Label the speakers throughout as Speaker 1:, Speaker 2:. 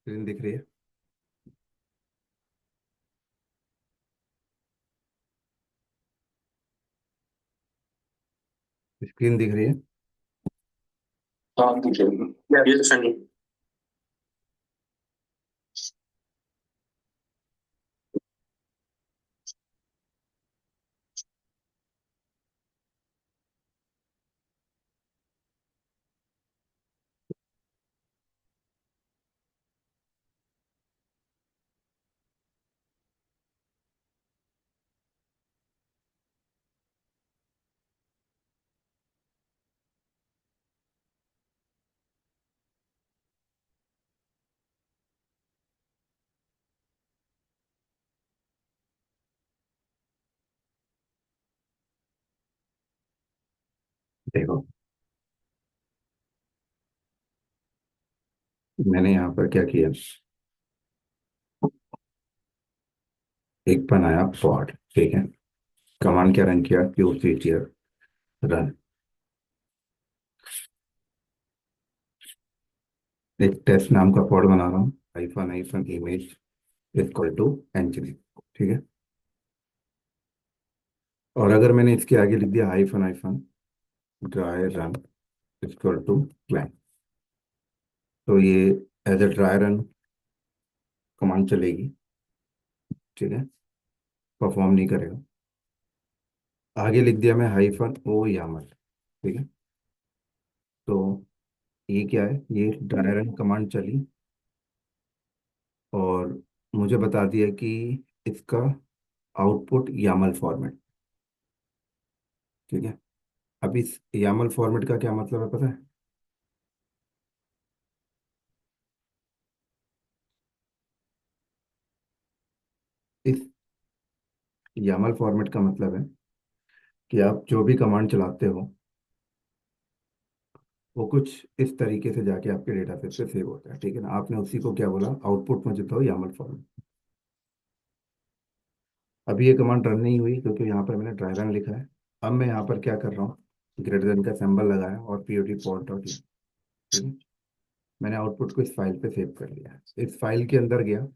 Speaker 1: Screen दिख रही है। स्क्रीन दिख रही है।
Speaker 2: हाँ ठीक है। ये तो सही।
Speaker 1: देखो, मैंने यहाँ पर क्या किया। एक बनाया पॉड। ठीक है। कमांड क्या रन किया, qctl रन। एक टेस्ट नाम का पॉड बना रहा हूँ, hyphen hyphen image equal to engineer. ठीक है। और अगर मैंने इसके आगे लिख दिया hyphen hyphen dry run equal to client, तो ये as a dry run command चलेगी। ठीक है। परफॉर्म नहीं करेगा। आगे लिख दिया मैं हाइफन ओ यामल। ठीक है। तो ये क्या है, ये ड्राई रन कमांड चली और मुझे बता दिया कि इसका आउटपुट यामल फॉर्मेट। ठीक है। अब इस यामल फॉर्मेट का क्या मतलब है पता है? इस यामल फॉर्मेट का मतलब है कि आप जो भी कमांड चलाते हो वो कुछ इस तरीके से जाके आपके डेटा सेट पे सेव होता है। ठीक है ना, आपने उसी को क्या बोला, आउटपुट मुझे दो यामल फॉर्मेट। अभी ये कमांड रन नहीं हुई क्योंकि यहाँ पर मैंने ड्राई रन लिखा है। अब मैं यहाँ पर क्या कर रहा हूँ, ग्रेटर देन का सिंबल लगाया और पीओटी पॉट डॉट। ठीक है। मैंने आउटपुट को इस फाइल पे सेव कर लिया। इस फाइल के अंदर गया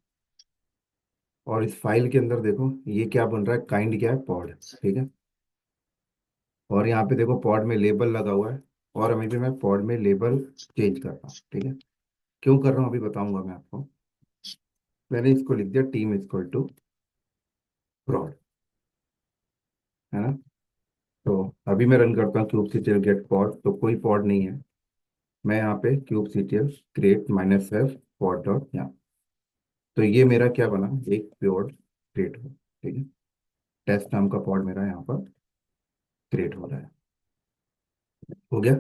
Speaker 1: और इस फाइल के अंदर देखो ये क्या बन रहा है, काइंड क्या है, पॉड। ठीक है। और यहाँ पे देखो पॉड में लेबल लगा हुआ है और अभी भी मैं पॉड में लेबल चेंज कर रहा हूँ। ठीक है। क्यों कर रहा हूँ अभी बताऊंगा मैं आपको। मैंने इसको लिख दिया टीम इक्वल टू prod, है ना। तो अभी मैं रन करता हूँ क्यूब सीटीएल गेट पॉड, तो कोई पॉड नहीं है। मैं यहाँ पे cube CTL create minus F pod dot यहाँ, तो ये मेरा क्या बना, एक प्योर क्रिएट हो। ठीक है। टेस्ट नाम का पॉड मेरा यहाँ पर क्रिएट हो रहा है। हो गया।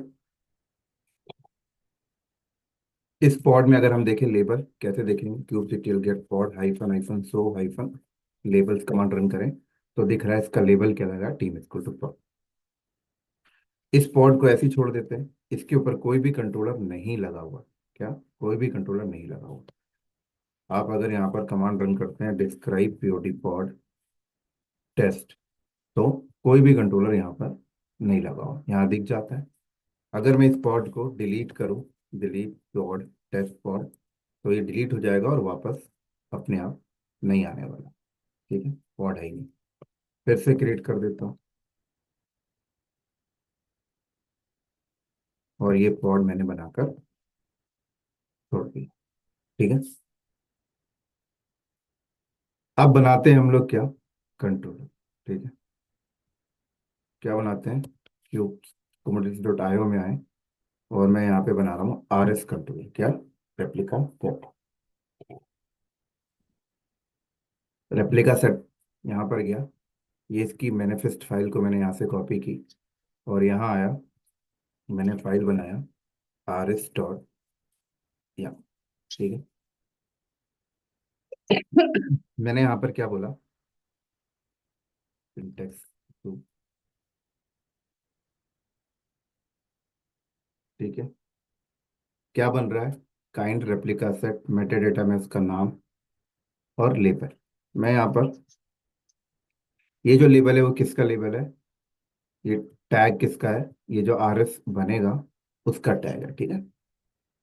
Speaker 1: इस पॉड में अगर हम देखें लेबल कैसे देखेंगे, kube CTL get pod hyphen hyphen show hyphen labels command run करें तो दिख रहा है इसका लेबल क्या लगा, टीम इक्वल टू पॉड। इस पॉड को ऐसे ही छोड़ देते हैं, इसके ऊपर कोई भी कंट्रोलर नहीं लगा हुआ। क्या, कोई भी कंट्रोलर नहीं लगा हुआ। आप अगर यहाँ पर कमांड रन करते हैं डिस्क्राइब पीओटी पॉड टेस्ट, तो कोई भी कंट्रोलर यहाँ पर नहीं लगा हुआ, यहाँ दिख जाता है। अगर मैं इस पॉड को डिलीट करूँ, डिलीट पॉड टेस्ट पॉड, तो ये डिलीट हो जाएगा और वापस अपने आप नहीं आने वाला। ठीक है, पॉड है ही नहीं। फिर से क्रिएट कर देता हूँ और ये पॉड मैंने बनाकर छोड़ दिया। ठीक है। अब बनाते हैं हम लोग क्या, कंट्रोलर। ठीक है। क्या बनाते हैं, क्यूब कमोडिटी डॉट आईओ में आए और मैं यहाँ पे बना रहा हूँ आर एस कंट्रोलर। क्या, रेप्लिका सेट। रेप्लिका सेट यहाँ पर गया, ये इसकी मैनिफेस्ट फाइल को मैंने यहाँ से कॉपी की और यहाँ आया, मैंने फाइल बनाया आर एस डॉट या। ठीक है। मैंने यहाँ पर क्या बोला, सिंटेक्स टू। ठीक है। क्या बन रहा है, kind replica set Meta data में उसका नाम और लेबल। मैं यहाँ पर, ये जो लेबल है वो किसका लेबल है, ये टैग किसका है, ये जो आर एस बनेगा उसका टैग है। ठीक है।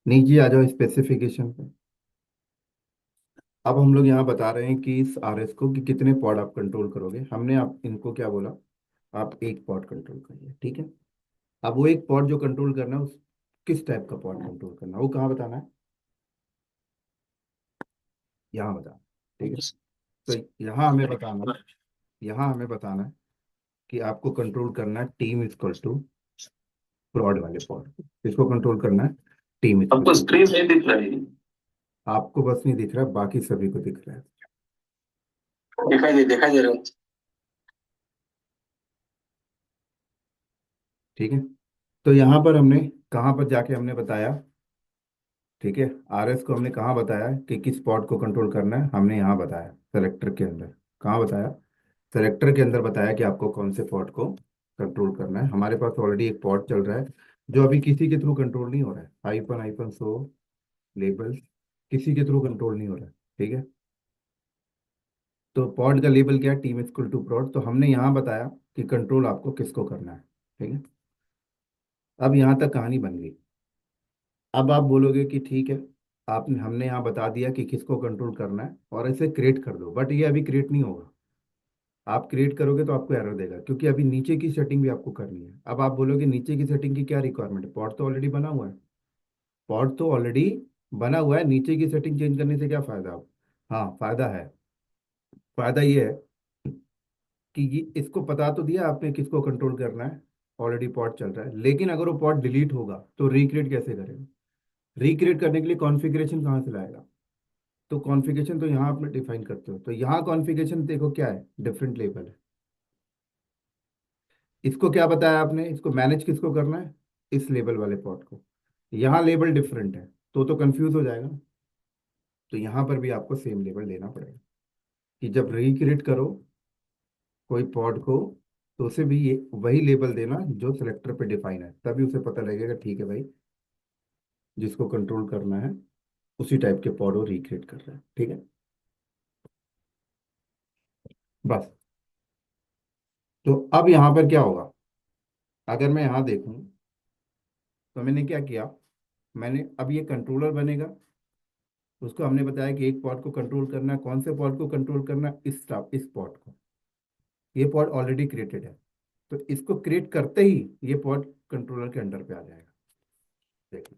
Speaker 1: नीचे आ जाओ स्पेसिफिकेशन पे। अब हम लोग यहाँ बता रहे हैं कि इस आर एस को कि कितने पॉड आप कंट्रोल करोगे। हमने आप इनको क्या बोला, आप एक पॉड कंट्रोल करिए, ठीक है। अब वो एक पॉड जो कंट्रोल करना है, उस किस टाइप का पॉड कंट्रोल करना है, वो कहाँ बताना है, यहाँ बताना, ठीक है। तो यहाँ हमें बताना है कि आपको कंट्रोल करना है टीम इक्वल टू प्रॉड वाले पॉड को। किसको कंट्रोल करना है, टीम इक्वल
Speaker 2: हमको
Speaker 1: टू।
Speaker 2: स्क्रीन नहीं दिख रहा है।
Speaker 1: आपको बस नहीं दिख रहा, बाकी सभी को दिख रहा है,
Speaker 2: दिखाई दे रहा है।
Speaker 1: ठीक है। तो यहाँ पर हमने कहाँ पर जाके हमने बताया, ठीक है, आरएस को हमने कहाँ बताया कि किस पॉड को कंट्रोल करना है, हमने यहाँ बताया सेलेक्टर के अंदर। कहाँ बताया, सेलेक्टर के अंदर बताया कि आपको कौन से पॉड को कंट्रोल करना है। हमारे पास ऑलरेडी एक पॉड चल रहा है जो अभी किसी के थ्रू कंट्रोल नहीं हो रहा है, आईपन आईपन सो लेबल किसी के थ्रू कंट्रोल नहीं हो रहा है, ठीक है। तो पॉड का लेबल क्या है, टीम इक्वल टू prod। तो हमने यहाँ बताया कि कंट्रोल आपको किसको करना है, ठीक है। अब यहाँ तक कहानी बन गई। अब आप बोलोगे कि ठीक है, आपने हमने यहाँ बता दिया कि किसको कंट्रोल करना है और इसे क्रिएट कर दो, बट ये अभी क्रिएट नहीं होगा। आप क्रिएट करोगे तो आपको एरर देगा, क्योंकि अभी नीचे की सेटिंग भी आपको करनी है। अब आप बोलोगे नीचे की सेटिंग की क्या रिक्वायरमेंट है, पॉड तो ऑलरेडी बना हुआ है। पॉड तो ऑलरेडी बना हुआ है, नीचे की सेटिंग चेंज करने से क्या फायदा हो। हाँ फायदा है। फायदा ये है कि ये इसको पता तो दिया आपने किसको कंट्रोल करना है, ऑलरेडी पॉड चल रहा है। लेकिन अगर वो पॉड डिलीट होगा तो रिक्रिएट कैसे करेगा, रिक्रिएट करने के लिए कॉन्फ़िगरेशन कहाँ से लाएगा। तो कॉन्फ़िगरेशन तो यहाँ आप डिफाइन करते हो, तो यहाँ कॉन्फ़िगरेशन देखो क्या है, डिफरेंट लेवल है। इसको क्या बताया आपने, इसको मैनेज किसको करना है, इस लेवल वाले पॉड को। यहाँ लेवल डिफरेंट है तो कंफ्यूज हो जाएगा। तो यहाँ पर भी आपको सेम लेवल लेना पड़ेगा कि जब रिक्रिएट करो कोई पॉड को, तो उसे भी ये वही लेबल देना जो सेलेक्टर पे डिफाइन है, तभी उसे पता लगेगा ठीक है भाई, जिसको कंट्रोल करना है उसी टाइप के पॉड वो रिक्रिएट कर रहा है, ठीक है। बस। तो अब यहाँ पर क्या होगा, अगर मैं यहाँ देखूँ तो मैंने क्या किया, मैंने अब ये कंट्रोलर बनेगा। उसको हमने बताया कि एक पॉड को कंट्रोल करना है, कौन से पॉड को कंट्रोल करना है, इस पॉड को। ये पॉड ऑलरेडी क्रिएटेड है, तो इसको क्रिएट करते ही ये पॉड कंट्रोलर के अंडर पे आ जाएगा। देखिए,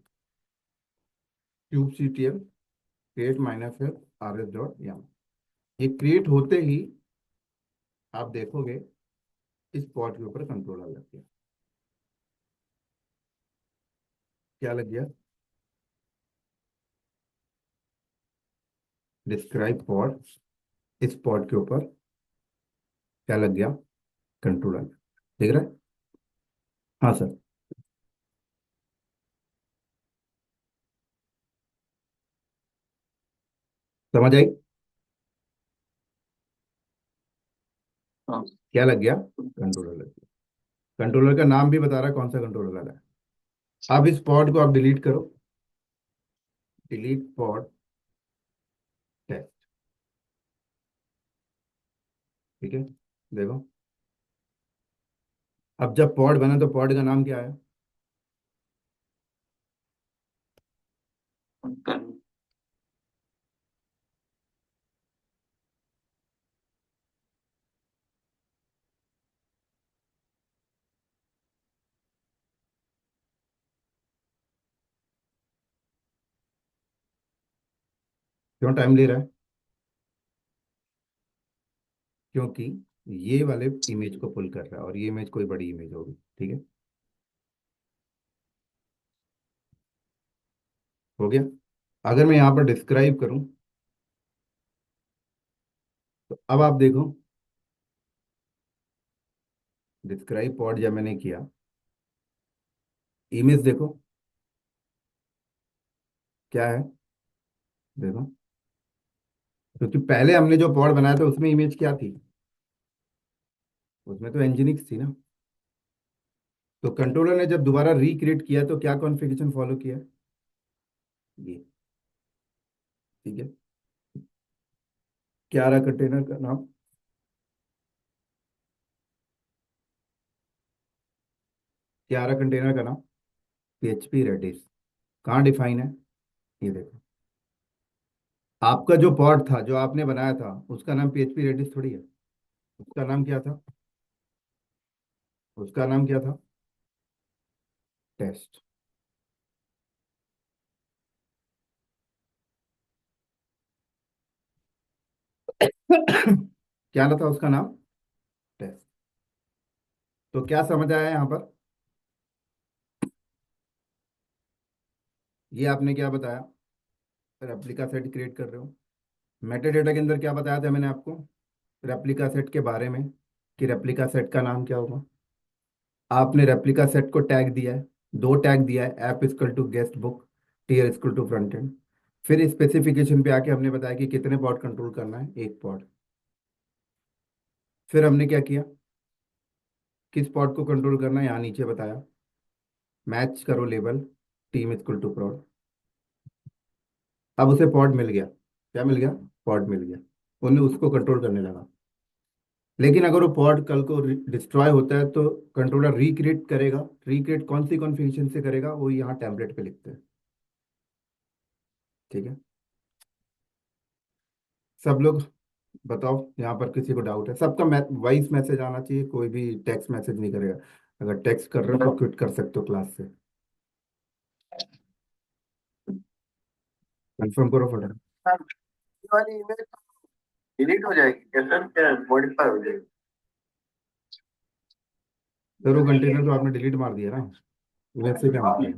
Speaker 1: kube C T L create minus L R S dot yaml, ये क्रिएट होते ही आप देखोगे इस पॉड के ऊपर कंट्रोलर लग गया। क्या लग गया, डिस्क्राइब पॉड, इस पॉड के ऊपर क्या लग गया, कंट्रोलर। देख रहा है, हाँ सर। समझ आई,
Speaker 2: हाँ।
Speaker 1: क्या लग गया, कंट्रोलर लग गया। कंट्रोलर का नाम भी बता रहा है कौन सा कंट्रोलर लगा है। अब इस पॉड को आप डिलीट करो, डिलीट पॉड टेस्ट, ठीक है। देखो, अब जब पॉड बना तो पॉड का नाम क्या है, क्यों टाइम ले रहा है, क्योंकि ये वाले इमेज को पुल कर रहा है और ये इमेज कोई बड़ी इमेज होगी, ठीक है। हो गया। अगर मैं यहाँ पर डिस्क्राइब करूँ तो अब आप देखो, डिस्क्राइब पॉड जब मैंने किया, इमेज देखो क्या है, देखो। क्योंकि पहले हमने जो पॉड बनाया था उसमें इमेज क्या थी, उसमें तो एनजीनिक्स थी ना। तो कंट्रोलर ने जब दोबारा रिक्रिएट किया तो क्या कॉन्फ़िगरेशन फॉलो किया, ये, ठीक है। क्या रहा कंटेनर का नाम, क्या रहा कंटेनर का नाम, PHP रेडिस। कहाँ डिफाइन है, ये देखो, आपका जो पॉड था जो आपने बनाया था उसका नाम पीएचपी रेडिस थोड़ी है। उसका नाम क्या था? उसका नाम क्या था? टेस्ट। क्या था उसका नाम? टेस्ट। तो क्या समझ आया यहाँ पर? ये आपने क्या बताया? रेप्लिका सेट क्रिएट कर रहे हो। मेटा डेटा के अंदर क्या बताया था मैंने आपको रेप्लिका सेट के बारे में, कि रेप्लिका सेट का नाम क्या होगा? आपने रेप्लिका सेट को टैग दिया है, दो टैग दिया है, app equal to guest book, tier equal to front end. फिर स्पेसिफिकेशन पे आके हमने बताया कि कितने पॉड कंट्रोल करना है, एक पॉड। फिर हमने क्या किया, किस पॉड को कंट्रोल करना है यहाँ नीचे बताया, मैच करो label, team equal to prod। अब उसे पॉड मिल गया। क्या मिल गया? पॉड मिल गया। उन्हें उसको कंट्रोल करने लगा। लेकिन अगर वो पॉड कल को डिस्ट्रॉय होता है तो कंट्रोलर रिक्रिएट करेगा। रिक्रिएट कौन सी कॉन्फ़िगरेशन से करेगा वो यहाँ टेम्पलेट पे लिखते हैं। ठीक है। सब लोग बताओ, यहाँ पर किसी को डाउट है? सबका वॉइस मैसेज आना चाहिए, कोई भी टेक्स्ट मैसेज नहीं करेगा। अगर टेक्स्ट कर रहे हो तो क्विट कर सकते हो क्लास से। कंफर्म करो फटाफट।
Speaker 2: हाँ, ये वाली इमेज डिलीट हो जाएगी क्या सर, क्या मॉडिफाई हो जाएगी?
Speaker 1: सर वो कंटेनर तो आपने डिलीट मार दिया ना, वैसे क्या मतलब है?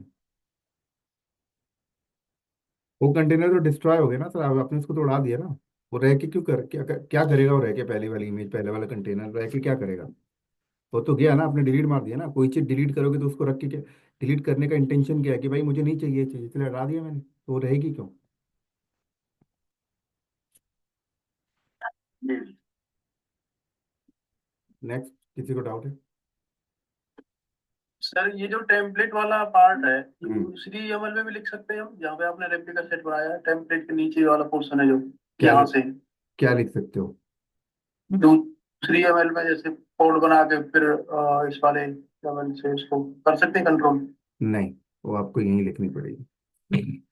Speaker 1: वो कंटेनर तो डिस्ट्रॉय हो गया ना सर, आपने उसको तो उड़ा दिया ना। वो रह के क्यों कर क्या क्या करेगा? वो रह के पहले वाली इमेज, पहले वाला कंटेनर रह के क्या करेगा? वो तो गया ना, आपने डिलीट मार दिया ना। कोई चीज डिलीट करोगे तो उसको रख के क्या? डिलीट करने का इंटेंशन क्या है कि भाई मुझे नहीं चाहिए ये चीज, इसलिए हटा दिया मैंने, तो वो रहेगी क्यों?
Speaker 2: जी।
Speaker 1: नेक्स्ट, किसी को डाउट है?
Speaker 2: सर ये जो टेम्पलेट वाला पार्ट है, ये
Speaker 1: हम्म।
Speaker 2: दूसरी अमल में भी लिख सकते हैं हम, जहाँ पे आपने रेप्लिका सेट बनाया है, टेम्पलेट के नीचे वाला पोर्शन है जो
Speaker 1: क्या
Speaker 2: यहाँ से
Speaker 1: क्या लिख सकते हो?
Speaker 2: दूसरी एमएल में जैसे कोड बना के फिर इस वाले एमएल से इसको कर सकते हैं कंट्रोल।
Speaker 1: नहीं, वो आपको यहीं लिखनी पड़ेगी।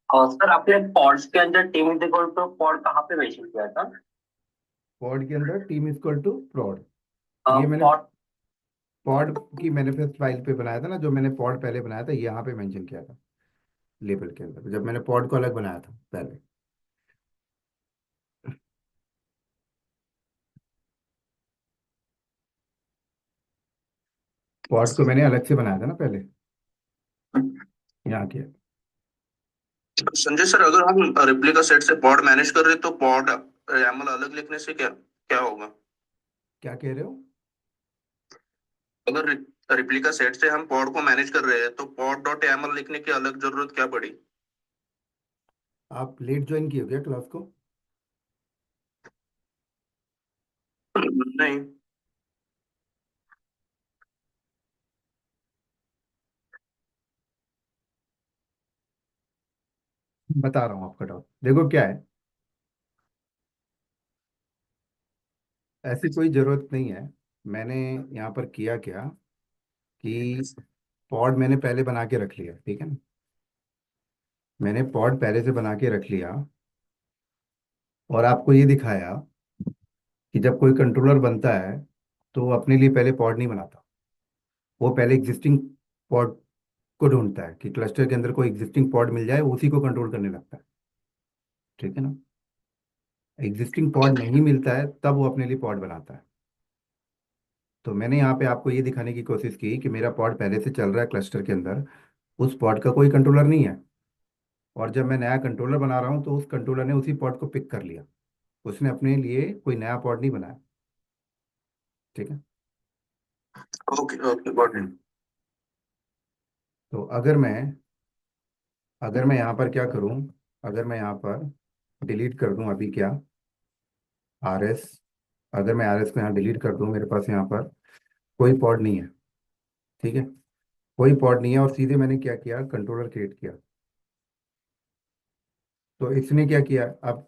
Speaker 2: और सर आपने पॉड्स के अंदर टीम देखो तो पॉड कहाँ पे मेंशन किया था?
Speaker 1: पॉड के अंदर टीम इक्वल टू prod। ये मैंने
Speaker 2: पॉड।
Speaker 1: पॉड की मैनिफेस्ट फाइल पे बनाया था ना, जो मैंने पॉड पहले बनाया था यहाँ पे मेंशन किया था लेबल के अंदर, जब मैंने पॉड को अलग बनाया था पहले। पॉड को मैंने अलग से बनाया था ना पहले, यहाँ किया।
Speaker 2: संजय सर, अगर हम रिप्लिका सेट से पॉड मैनेज कर रहे हैं तो पॉड YAML अलग लिखने से क्या क्या होगा?
Speaker 1: क्या कह रहे हो?
Speaker 2: अगर रिप्लिका सेट से हम पॉड को मैनेज कर रहे हैं तो पॉड डॉट YAML लिखने की अलग जरूरत क्या पड़ी?
Speaker 1: आप लेट ज्वाइन किए हो क्या क्लास को?
Speaker 2: नहीं।
Speaker 1: बता रहा हूँ आपका डाउट, देखो क्या है। ऐसी कोई जरूरत नहीं है। मैंने यहाँ पर किया क्या कि पॉड मैंने पहले बना के रख लिया, ठीक है ना। मैंने पॉड पहले से बना के रख लिया और आपको ये दिखाया कि जब कोई कंट्रोलर बनता है तो वो अपने लिए पहले पॉड नहीं बनाता। वो पहले एग्जिस्टिंग पॉड को ढूंढता है कि क्लस्टर के अंदर कोई एग्जिस्टिंग पॉड मिल जाए, उसी को कंट्रोल करने लगता है। ठीक है ना। एग्जिस्टिंग पॉड नहीं मिलता है तब वो अपने लिए पॉड बनाता है। तो मैंने यहाँ पे आपको ये दिखाने की कोशिश की कि मेरा पॉड पहले से चल रहा है क्लस्टर के अंदर, उस पॉड का कोई कंट्रोलर नहीं है। और जब मैं नया कंट्रोलर बना रहा हूँ तो उस कंट्रोलर ने उसी पॉड को पिक कर लिया। उसने अपने लिए कोई नया पॉड नहीं बनाया। ठीक है।
Speaker 2: Okay okay, got it.
Speaker 1: Hmm. तो अगर मैं यहाँ पर क्या करूँ, अगर मैं यहाँ पर डिलीट कर दूँ अभी क्या, आर एस, अगर मैं आर एस को यहाँ डिलीट कर दूँ, मेरे पास यहाँ पर कोई पॉड नहीं है। ठीक है। कोई पॉड नहीं है और सीधे मैंने क्या किया, कंट्रोलर क्रिएट किया। तो इसने क्या किया, अब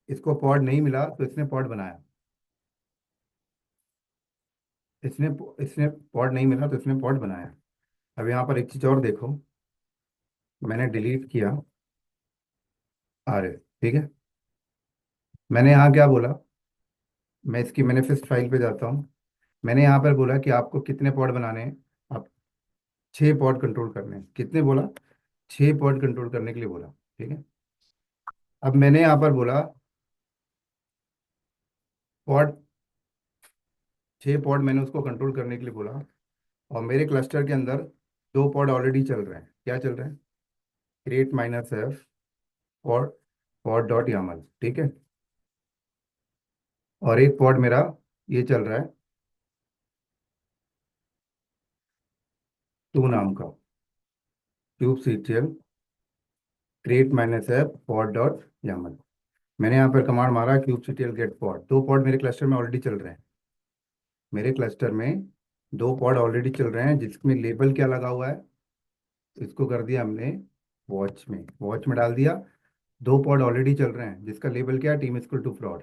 Speaker 1: इसको पॉड नहीं मिला तो इसने पॉड बनाया। इसने इसने पॉड नहीं मिला तो इसने पॉड बनाया। अब यहाँ पर एक चीज़ और देखो, मैंने डिलीट किया आर एस, ठीक है। मैंने यहाँ क्या बोला, मैं इसकी मैनिफेस्ट फाइल पे जाता हूँ। मैंने यहाँ पर बोला कि आपको कितने पॉड बनाने हैं। आप 6 पॉड कंट्रोल करने हैं, कितने बोला, 6 पॉड कंट्रोल करने के लिए बोला, ठीक है। अब मैंने यहाँ पर बोला पॉड, 6 पॉड मैंने उसको कंट्रोल करने के लिए बोला। और मेरे क्लस्टर के अंदर 2 पॉड ऑलरेडी चल रहे हैं। क्या चल रहे हैं, create minus F pod, pod dot yaml, ठीक है। और एक पॉड मेरा ये चल रहा है टू नाम का, kube CTL create minus F pod dot yaml. मैंने यहाँ पर कमांड मारा kube CTL get pod. 2 pod मेरे क्लस्टर में ऑलरेडी चल रहे हैं। मेरे क्लस्टर में 2 पॉड ऑलरेडी चल रहे हैं, जिसमें लेबल क्या लगा हुआ है, इसको कर दिया हमने वॉच में डाल दिया। 2 पॉड ऑलरेडी चल रहे हैं जिसका लेबल क्या है, टीम इक्वल टू फ्रॉड।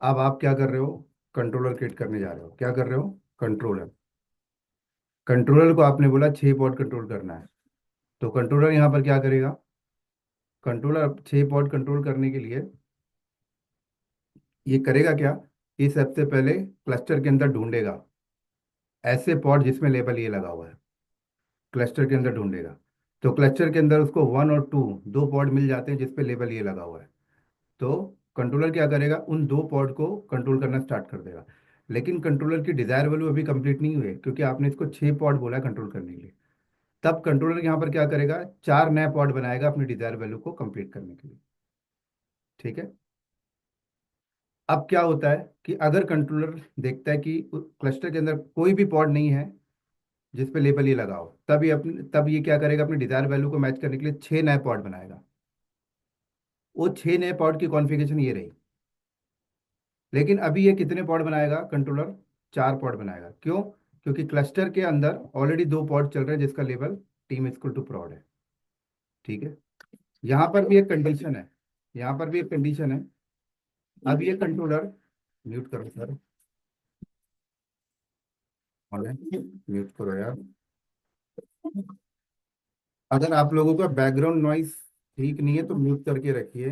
Speaker 1: अब आप क्या कर रहे हो, कंट्रोलर क्रिएट करने जा रहे हो। क्या कर रहे हो, कंट्रोलर। कंट्रोलर को आपने बोला 6 पॉड कंट्रोल करना है, तो कंट्रोलर यहाँ पर क्या करेगा, कंट्रोलर 6 पॉड कंट्रोल करने के लिए ये करेगा क्या, ये सबसे पहले क्लस्टर के अंदर ढूंढेगा ऐसे पॉड जिसमें लेबल ये लगा हुआ है, क्लस्टर के अंदर ढूंढेगा। तो क्लस्टर के अंदर उसको 1 और 2, 2 पॉड मिल जाते हैं जिसपे लेबल ये लगा हुआ है। तो कंट्रोलर क्या करेगा, उन 2 पॉड को कंट्रोल करना स्टार्ट कर देगा। लेकिन कंट्रोलर की डिजायर वैल्यू अभी कंप्लीट नहीं हुई है, क्योंकि आपने इसको 6 पॉड बोला है कंट्रोल करने के लिए। तब कंट्रोलर यहाँ पर क्या करेगा, 4 नए पॉड बनाएगा अपनी डिजायर वैल्यू को कंप्लीट करने के लिए, ठीक है। अब क्या होता है कि अगर कंट्रोलर देखता है कि क्लस्टर के अंदर कोई भी पॉड नहीं है जिस पे लेबल ये लगाओ, तब ये क्या करेगा, अपनी डिजायर वैल्यू को मैच करने के लिए 6 नए पॉड बनाएगा। वो 6 नए पॉड की कॉन्फ़िगरेशन ये रही। लेकिन अभी ये कितने पॉड बनाएगा कंट्रोलर, 4 पॉड बनाएगा। क्यों, क्योंकि क्लस्टर के अंदर ऑलरेडी 2 पॉड चल रहे हैं जिसका लेवल टीम इक्वल टू प्रॉड है, ठीक है। यहाँ पर भी एक कंडीशन है, यहाँ पर भी एक कंडीशन है। अब ये कंट्रोलर, म्यूट करो सर, म्यूट करो यार। अगर आप लोगों का बैकग्राउंड नॉइस ठीक नहीं है तो म्यूट करके रखिए,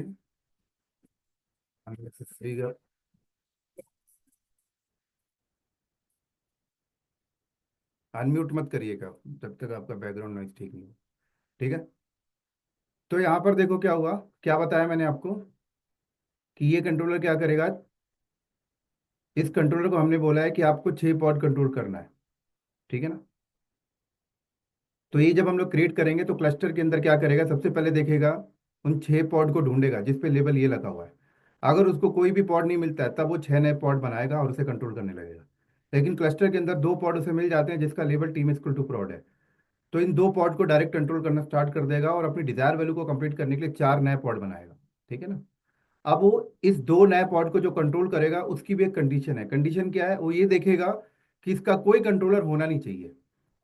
Speaker 1: अननेसेसरी का। अनम्यूट मत करिएगा जब तक आपका बैकग्राउंड नॉइस ठीक नहीं हो, ठीक है। तो यहाँ पर देखो क्या हुआ, क्या बताया मैंने आपको कि ये कंट्रोलर क्या करेगा। इस कंट्रोलर को हमने बोला है कि आपको 6 पॉड कंट्रोल करना है, ठीक है ना। तो ये जब हम लोग क्रिएट करेंगे तो क्लस्टर के अंदर क्या करेगा, सबसे पहले देखेगा उन 6 पॉड को ढूंढेगा जिस पे लेबल ये लगा हुआ है। अगर उसको कोई भी पॉड नहीं मिलता है तब वो 6 नए पॉड बनाएगा और उसे कंट्रोल करने लगेगा। लेकिन क्लस्टर के अंदर 2 पॉड उसे मिल जाते हैं जिसका लेबल टीम इक्वल टू प्रॉड है, तो इन 2 पॉड को डायरेक्ट कंट्रोल करना स्टार्ट कर देगा और अपनी डिजायर वैल्यू को कंप्लीट करने के लिए 4 नए पॉड बनाएगा, ठीक है ना। अब वो इस 2 नए पॉड को जो कंट्रोल करेगा उसकी भी एक कंडीशन है। कंडीशन क्या है, वो ये देखेगा कि इसका कोई कंट्रोलर होना नहीं चाहिए।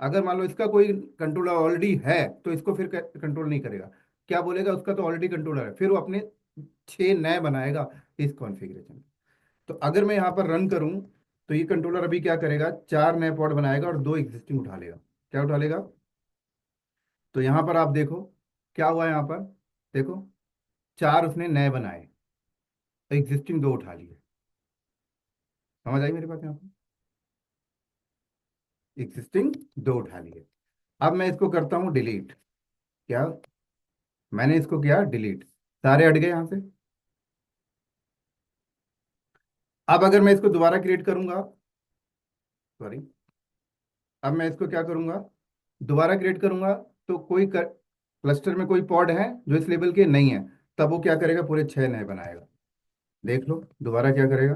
Speaker 1: अगर मान लो इसका कोई कंट्रोलर ऑलरेडी है तो इसको फिर कंट्रोल नहीं करेगा। क्या बोलेगा, उसका तो ऑलरेडी कंट्रोलर है, फिर वो अपने 6 नए बनाएगा इस कॉन्फ़िगरेशन। तो अगर मैं यहाँ पर रन करूँ तो ये कंट्रोलर अभी क्या करेगा, 4 नए पॉड बनाएगा और 2 एग्जिस्टिंग उठा लेगा। क्या उठा लेगा, तो यहाँ पर आप देखो क्या हुआ यहाँ पर, देखो 4 उसने नए बनाए, एग्जिस्टिंग 2 उठा लिए। समझ आई मेरी बात यहाँ पर, एग्जिस्टिंग 2 उठा लिए। अब मैं इसको करता हूँ डिलीट। क्या, मैंने इसको किया डिलीट, सारे हट गए यहाँ से। अब अगर मैं इसको दोबारा क्रिएट करूंगा, सॉरी, अब मैं इसको क्या करूंगा, दोबारा क्रिएट करूंगा, तो कोई क्लस्टर में कोई पॉड है जो इस लेवल के नहीं है, तब वो क्या करेगा, पूरे 6 नए बनाएगा। देख लो दोबारा क्या करेगा,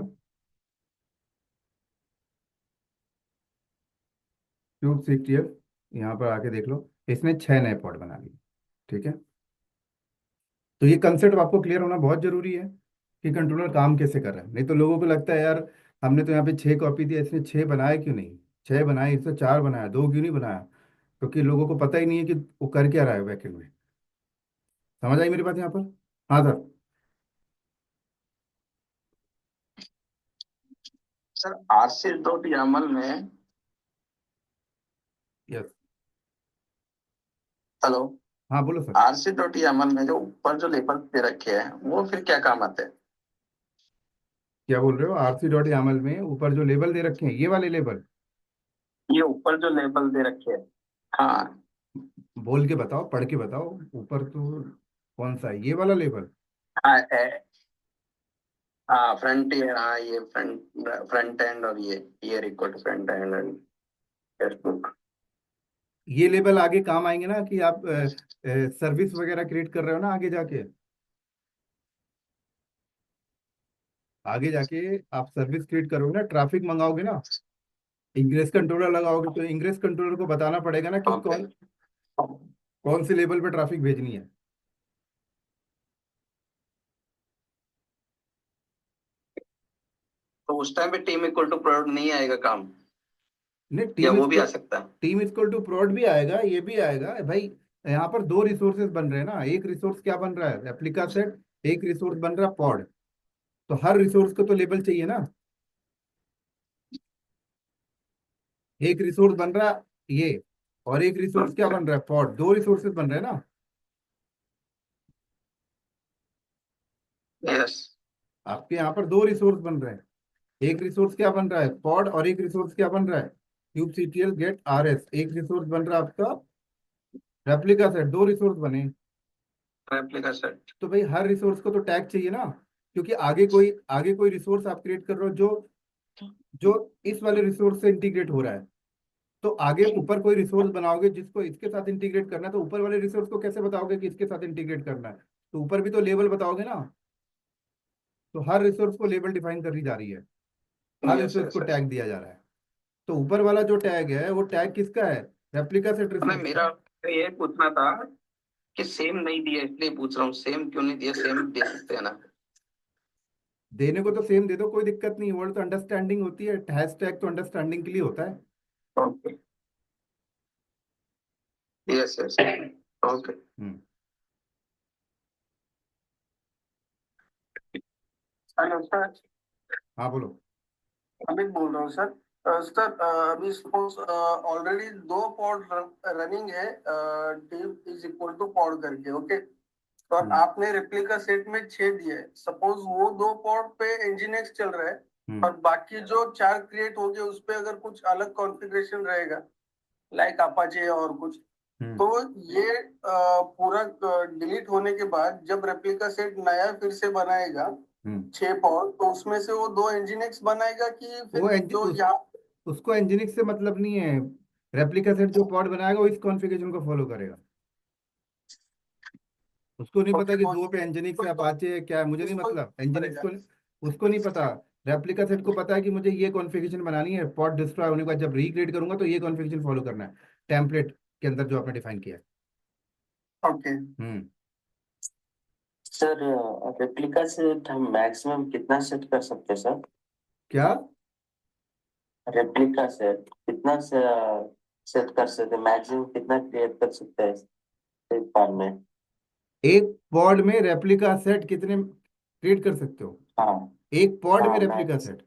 Speaker 1: क्यूब सीटीएफ, यहाँ पर आके देख लो, इसने 6 नए पॉड बना लिए, ठीक है। तो ये कंसेप्ट आपको क्लियर होना बहुत जरूरी है कि कंट्रोलर काम कैसे कर रहा है। नहीं तो लोगों को लगता है यार हमने तो यहाँ पे 6 कॉपी दी, इसने 6 बनाए क्यों नहीं, 6 बनाए, इसने 4 बनाया, 2 क्यों नहीं बनाया। क्योंकि लोगों को पता ही नहीं है कि वो कर क्या रहा है बैकएंड में। समझ आई मेरी बात यहाँ पर, हाँ sir.
Speaker 2: Sir RC dot Yamala में,
Speaker 1: यस।
Speaker 2: हेलो,
Speaker 1: हाँ बोलो सर।
Speaker 3: RC.YAML में जो ऊपर जो लेबल दे रखे हैं वो फिर क्या काम आते हैं?
Speaker 1: क्या बोल रहे हो? RC.YAML में ऊपर जो लेबल दे रखे हैं, ये वाले लेबल?
Speaker 3: ये ऊपर जो लेबल दे रखे हैं। हाँ।
Speaker 1: बोल के बताओ, पढ़ के बताओ। ऊपर तो कौन सा है, ये वाला लेबल?
Speaker 3: हाँ हाँ फ्रंट हाँ ये फ्रंट एंड और ये equal to front end and Facebook.
Speaker 1: ये लेबल आगे काम आएंगे ना, कि आप सर्विस वगैरह क्रिएट कर रहे हो ना आगे जाके। आगे जाके आप सर्विस क्रिएट करोगे ना, ट्रैफिक मंगाओगे ना, इंग्रेस कंट्रोलर लगाओगे, तो इंग्रेस कंट्रोलर को बताना पड़ेगा ना कि
Speaker 3: ओके।
Speaker 1: कौन कौन से लेवल पे ट्रैफिक भेजनी है।
Speaker 3: तो उस टाइम पे टीम इक्वल टू प्रोडक्ट नहीं आएगा काम,
Speaker 1: नहीं,
Speaker 3: या
Speaker 1: टीम
Speaker 3: वो भी
Speaker 1: इसको
Speaker 3: आ सकता है?
Speaker 1: टीम इक्वल टू प्रोड भी आएगा, ये भी आएगा भाई। यहाँ पर दो रिसोर्सेज बन रहे हैं ना, एक रिसोर्स क्या बन रहा है, रेप्लिका सेट। एक रिसोर्स बन रहा है पॉड। तो हर रिसोर्स को तो लेबल चाहिए ना। एक रिसोर्स बन रहा है ये, और एक रिसोर्स क्या बन रहा है, पॉड। दो रिसोर्सेज बन रहे हैं ना।
Speaker 3: यस।
Speaker 1: आपके यहाँ पर दो रिसोर्स बन रहे हैं। एक रिसोर्स क्या बन रहा है, पॉड, और एक रिसोर्स क्या बन रहा है, kubectl get rs। एक रिसोर्स बन रहा है आपका रेप्लिका सेट। दो रिसोर्स बने।
Speaker 3: Replica set.
Speaker 1: तो भाई हर रिसोर्स को तो टैग चाहिए ना, क्योंकि आगे कोई रिसोर्स आप क्रिएट कर रहे हो जो जो इस वाले रिसोर्स से इंटीग्रेट हो रहा है। तो आगे ऊपर कोई रिसोर्स बनाओगे जिसको इसके साथ इंटीग्रेट करना है, तो ऊपर वाले रिसोर्स को कैसे बताओगे कि इसके साथ इंटीग्रेट करना है? तो ऊपर भी तो लेबल बताओगे ना। तो हर रिसोर्स को लेबल डिफाइन करी जा रही है, हर
Speaker 3: यस
Speaker 1: रिसोर्स
Speaker 3: यस
Speaker 1: को
Speaker 3: यस।
Speaker 1: टैग दिया जा रहा है। तो ऊपर वाला जो टैग है वो टैग किसका है, रेप्लिका सेट
Speaker 3: हमें
Speaker 1: रिसोर्स
Speaker 3: मेरा
Speaker 1: का।
Speaker 3: ये पूछना था कि सेम नहीं दिया, इसलिए पूछ रहा हूँ, सेम क्यों नहीं दिया? सेम दे सकते हैं ना?
Speaker 1: देने को तो सेम दे दो, कोई दिक्कत नहीं। वर्ड तो अंडरस्टैंडिंग होती है, हैश टैग तो अंडरस्टैंडिंग के लिए होता है।
Speaker 3: Okay. Yes yes. Okay.
Speaker 1: Hmm.
Speaker 3: Hello sir.
Speaker 1: हाँ बोलो।
Speaker 3: अमित बोल रहा हूँ सर। सर अभी सपोज ऑलरेडी दो पॉड रनिंग है, team is equal to pod करके, ओके। और
Speaker 1: हम्म।
Speaker 3: आपने रेप्लिका सेट में 6 दिए है, सपोज वो दो पॉड पे Nginx चल रहा है
Speaker 1: हम्म।
Speaker 3: और बाकी जो चार क्रिएट हो गए उस पे अगर कुछ अलग कॉन्फ़िगरेशन रहेगा, लाइक अपाचे और कुछ,
Speaker 1: हम्म।
Speaker 3: तो ये पूरा डिलीट होने के बाद जब रेप्लिका सेट नया फिर से बनाएगा
Speaker 1: हम्म।
Speaker 3: 6 पॉड, तो उसमें से वो दो Nginx बनाएगा कि
Speaker 1: वो
Speaker 3: फिर जो यहाँ?
Speaker 1: उसको एनजिनिक्स से मतलब नहीं है। रेप्लिका सेट जो पॉड बनाएगा वो इस कॉन्फ़िगरेशन को फॉलो करेगा। उसको नहीं पता
Speaker 3: ओके
Speaker 1: कि
Speaker 3: तो
Speaker 1: दो पे एनजिनिक्स है,
Speaker 3: तो
Speaker 1: अपाचे है, क्या है, मुझे नहीं
Speaker 3: इसको
Speaker 1: मतलब एनजिनिक्स
Speaker 3: करेगा।
Speaker 1: को। उसको नहीं पता। रेप्लिका सेट को पता है कि मुझे ये कॉन्फ़िगरेशन बनानी है, पॉड डिस्ट्रॉय होने के बाद जब रिक्रिएट करूंगा तो ये कॉन्फ़िगरेशन फॉलो करना है, टेम्पलेट के अंदर जो आपने डिफाइन किया है।
Speaker 3: ओके।
Speaker 1: हम्म।
Speaker 4: सर रेप्लिका सेट हम मैक्सिमम कितना सेट कर सकते हैं सर?
Speaker 1: क्या?
Speaker 4: रेप्लिका सेट कितना से सेट कर सकते हैं, मैक्सिमम कितना क्रिएट कर सकते हैं एक बार में?
Speaker 1: एक पॉड में रेप्लिका सेट कितने क्रिएट कर सकते हो?
Speaker 4: हाँ।
Speaker 1: एक पॉड में
Speaker 4: हाँ
Speaker 1: रेप्लिका
Speaker 4: मैक्स।
Speaker 1: सेट।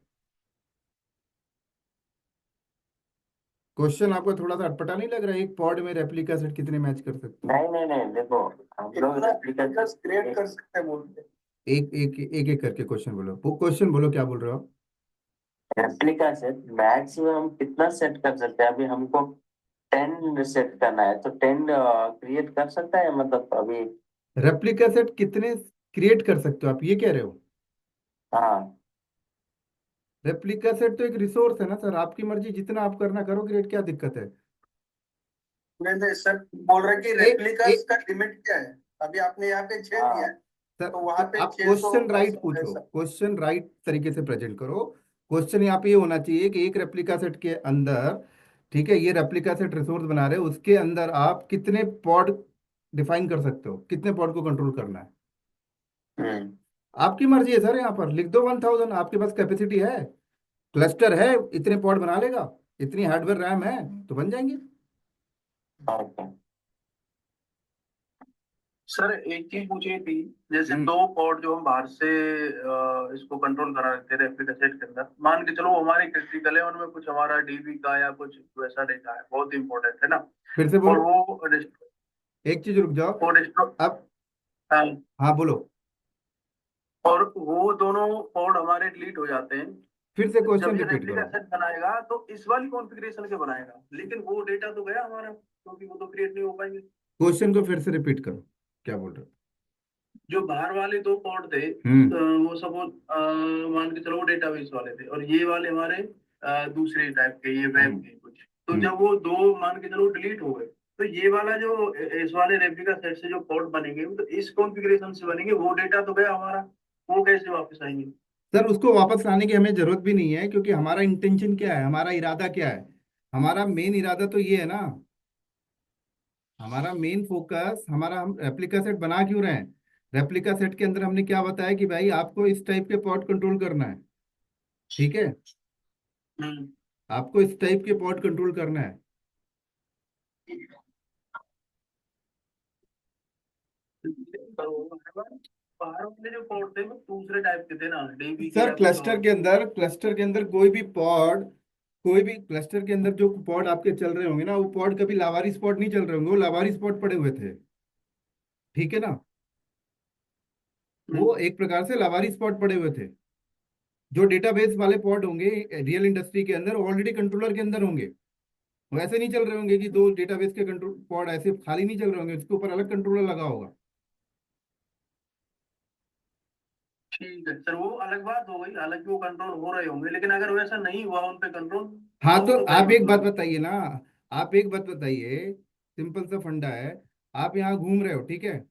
Speaker 1: क्वेश्चन आपको थोड़ा सा अटपटा नहीं लग रहा है? एक पॉड में रेप्लिका सेट कितने मैच कर सकते हो?
Speaker 4: नहीं नहीं नहीं, देखो हम लोग
Speaker 3: कितना
Speaker 4: रेप्लिका
Speaker 3: क्रिएट कर सकते हैं बोलते हैं?
Speaker 1: एक एक एक एक करके क्वेश्चन बोलो, वो क्वेश्चन बोलो, क्या बोल रहे हो आप?
Speaker 4: रेप्लिका सेट मैक्सिमम हम कितना सेट कर सकते हैं? अभी हमको 10 सेट करना है, तो 10 क्रिएट कर सकता है मतलब अभी?
Speaker 1: रेप्लिका सेट कितने क्रिएट कर सकते हो आप, ये कह रहे हो?
Speaker 4: हाँ।
Speaker 1: रेप्लिका सेट तो एक रिसोर्स है ना सर, आपकी मर्जी, जितना आप करना करो क्रिएट, क्या दिक्कत है?
Speaker 3: नहीं नहीं सर, बोल रहे हैं कि
Speaker 1: एक
Speaker 3: रेप्लिकास
Speaker 1: एक
Speaker 3: का लिमिट क्या है? अभी आपने यहाँ पे 6 दिया है,
Speaker 4: हाँ।
Speaker 1: सर,
Speaker 3: तो वहां पे
Speaker 1: आप
Speaker 3: 600
Speaker 1: क्वेश्चन राइट
Speaker 3: ऐसा
Speaker 1: पूछो,
Speaker 3: ऐसा।
Speaker 1: क्वेश्चन राइट तरीके से प्रेजेंट करो। क्वेश्चन यहाँ पे ये होना चाहिए कि एक रेप्लिका सेट के अंदर, ठीक है, ये रेप्लिका सेट रिसोर्स बना रहे हो, उसके अंदर आप कितने पॉड डिफाइन कर सकते हो, कितने पॉड को कंट्रोल करना है।
Speaker 4: हम्म।
Speaker 1: आपकी मर्जी है सर, यहाँ पर लिख दो 1000, आपके पास कैपेसिटी है, क्लस्टर है, इतने पॉड बना लेगा, इतनी हार्डवेयर रैम है, तो बन जाएंगे।
Speaker 4: ओके।
Speaker 3: सर एक चीज पूछी थी, जैसे
Speaker 1: हम्म।
Speaker 3: दो पोर्ट जो हम बाहर से इसको कंट्रोल करा रहे थे रेप्लिका सेट के अंदर, मान के चलो वो हमारी क्रिटिकल है, उनमें कुछ हमारा डीबी का या कुछ वैसा डेटा है बहुत इंपॉर्टेंट है ना,
Speaker 1: फिर से
Speaker 3: और
Speaker 1: बोलो।
Speaker 3: वो
Speaker 1: एक चीज रुक जाओ।
Speaker 3: Code store.
Speaker 1: अब
Speaker 3: हाँ,
Speaker 1: हाँ बोलो,
Speaker 3: और वो दोनों कोड हमारे डिलीट हो जाते हैं।
Speaker 1: फिर से
Speaker 3: जब
Speaker 1: क्वेश्चन
Speaker 3: ये
Speaker 1: रिपीट
Speaker 3: रेप्लिका
Speaker 1: करो।
Speaker 3: सेट बनाएगा तो इस वाली कॉन्फ़िगरेशन के बनाएगा, लेकिन वो डेटा तो गया हमारा, क्योंकि वो तो क्रिएट नहीं हो पाएंगे।
Speaker 1: क्वेश्चन को फिर से रिपीट करो, क्या बोल रहे हो?
Speaker 3: जो बाहर वाले दो पॉड थे,
Speaker 1: हम्म
Speaker 3: वो सपोज मान के चलो वो डेटाबेस वाले थे, और ये वाले हमारे दूसरे टाइप के, ये वेब
Speaker 1: हम्म
Speaker 3: के कुछ। तो
Speaker 1: हम्म
Speaker 3: जब वो दो मान के चलो डिलीट हो गए, तो ये वाला जो इस वाले रेप्लिका सेट से जो पॉड बनेंगे वो तो इस कॉन्फ़िगरेशन से बनेंगे। वो डेटा तो गया हमारा, वो कैसे वापस आएंगे?
Speaker 1: सर उसको वापस लाने की हमें जरूरत भी नहीं है, क्योंकि हमारा इंटेंशन क्या है, हमारा इरादा क्या है। हमारा मेन इरादा तो ये है ना, हमारा मेन फोकस, हमारा हम रेप्लिका सेट बना क्यों रहे हैं। रेप्लिका सेट के अंदर हमने क्या बताया कि भाई आपको इस टाइप के पॉट कंट्रोल करना है, ठीक है।
Speaker 3: हम्म।
Speaker 1: आपको इस टाइप के पॉट कंट्रोल करना है।
Speaker 3: बाहर वाले जो पॉड थे वो दूसरे टाइप के थे ना, डीबी के
Speaker 1: सर
Speaker 3: या कुछ
Speaker 1: क्लस्टर
Speaker 3: और।
Speaker 1: के अंदर, क्लस्टर के अंदर कोई भी पॉड, कोई भी क्लस्टर के अंदर जो पॉड आपके चल रहे होंगे ना, वो पॉड कभी लावारिस पॉड नहीं चल रहे होंगे, वो लावारिस पॉड पड़े हुए थे, ठीक है ना। वो
Speaker 3: हम्म।
Speaker 1: एक प्रकार से लावारिस पॉड पड़े हुए थे। जो डेटाबेस वाले पॉड होंगे रियल इंडस्ट्री के अंदर, ऑलरेडी कंट्रोलर के अंदर होंगे। वो ऐसे नहीं चल रहे होंगे कि दो डेटाबेस के कंट्रोल पॉड ऐसे खाली नहीं चल रहे होंगे, उसके ऊपर अलग कंट्रोलर लगा होगा।
Speaker 3: ठीक है सर, वो अलग बात हो गई, हालांकि वो कंट्रोल हो रहे होंगे, लेकिन अगर वैसा नहीं हुआ उन पे कंट्रोल,
Speaker 1: हाँ
Speaker 3: तो
Speaker 1: तो
Speaker 3: तो क्या ही
Speaker 1: आप एक बात
Speaker 3: मतलब है?
Speaker 1: बताइए ना, आप एक बात बताइए, सिंपल सा फंडा है। आप यहाँ घूम रहे हो, ठीक है,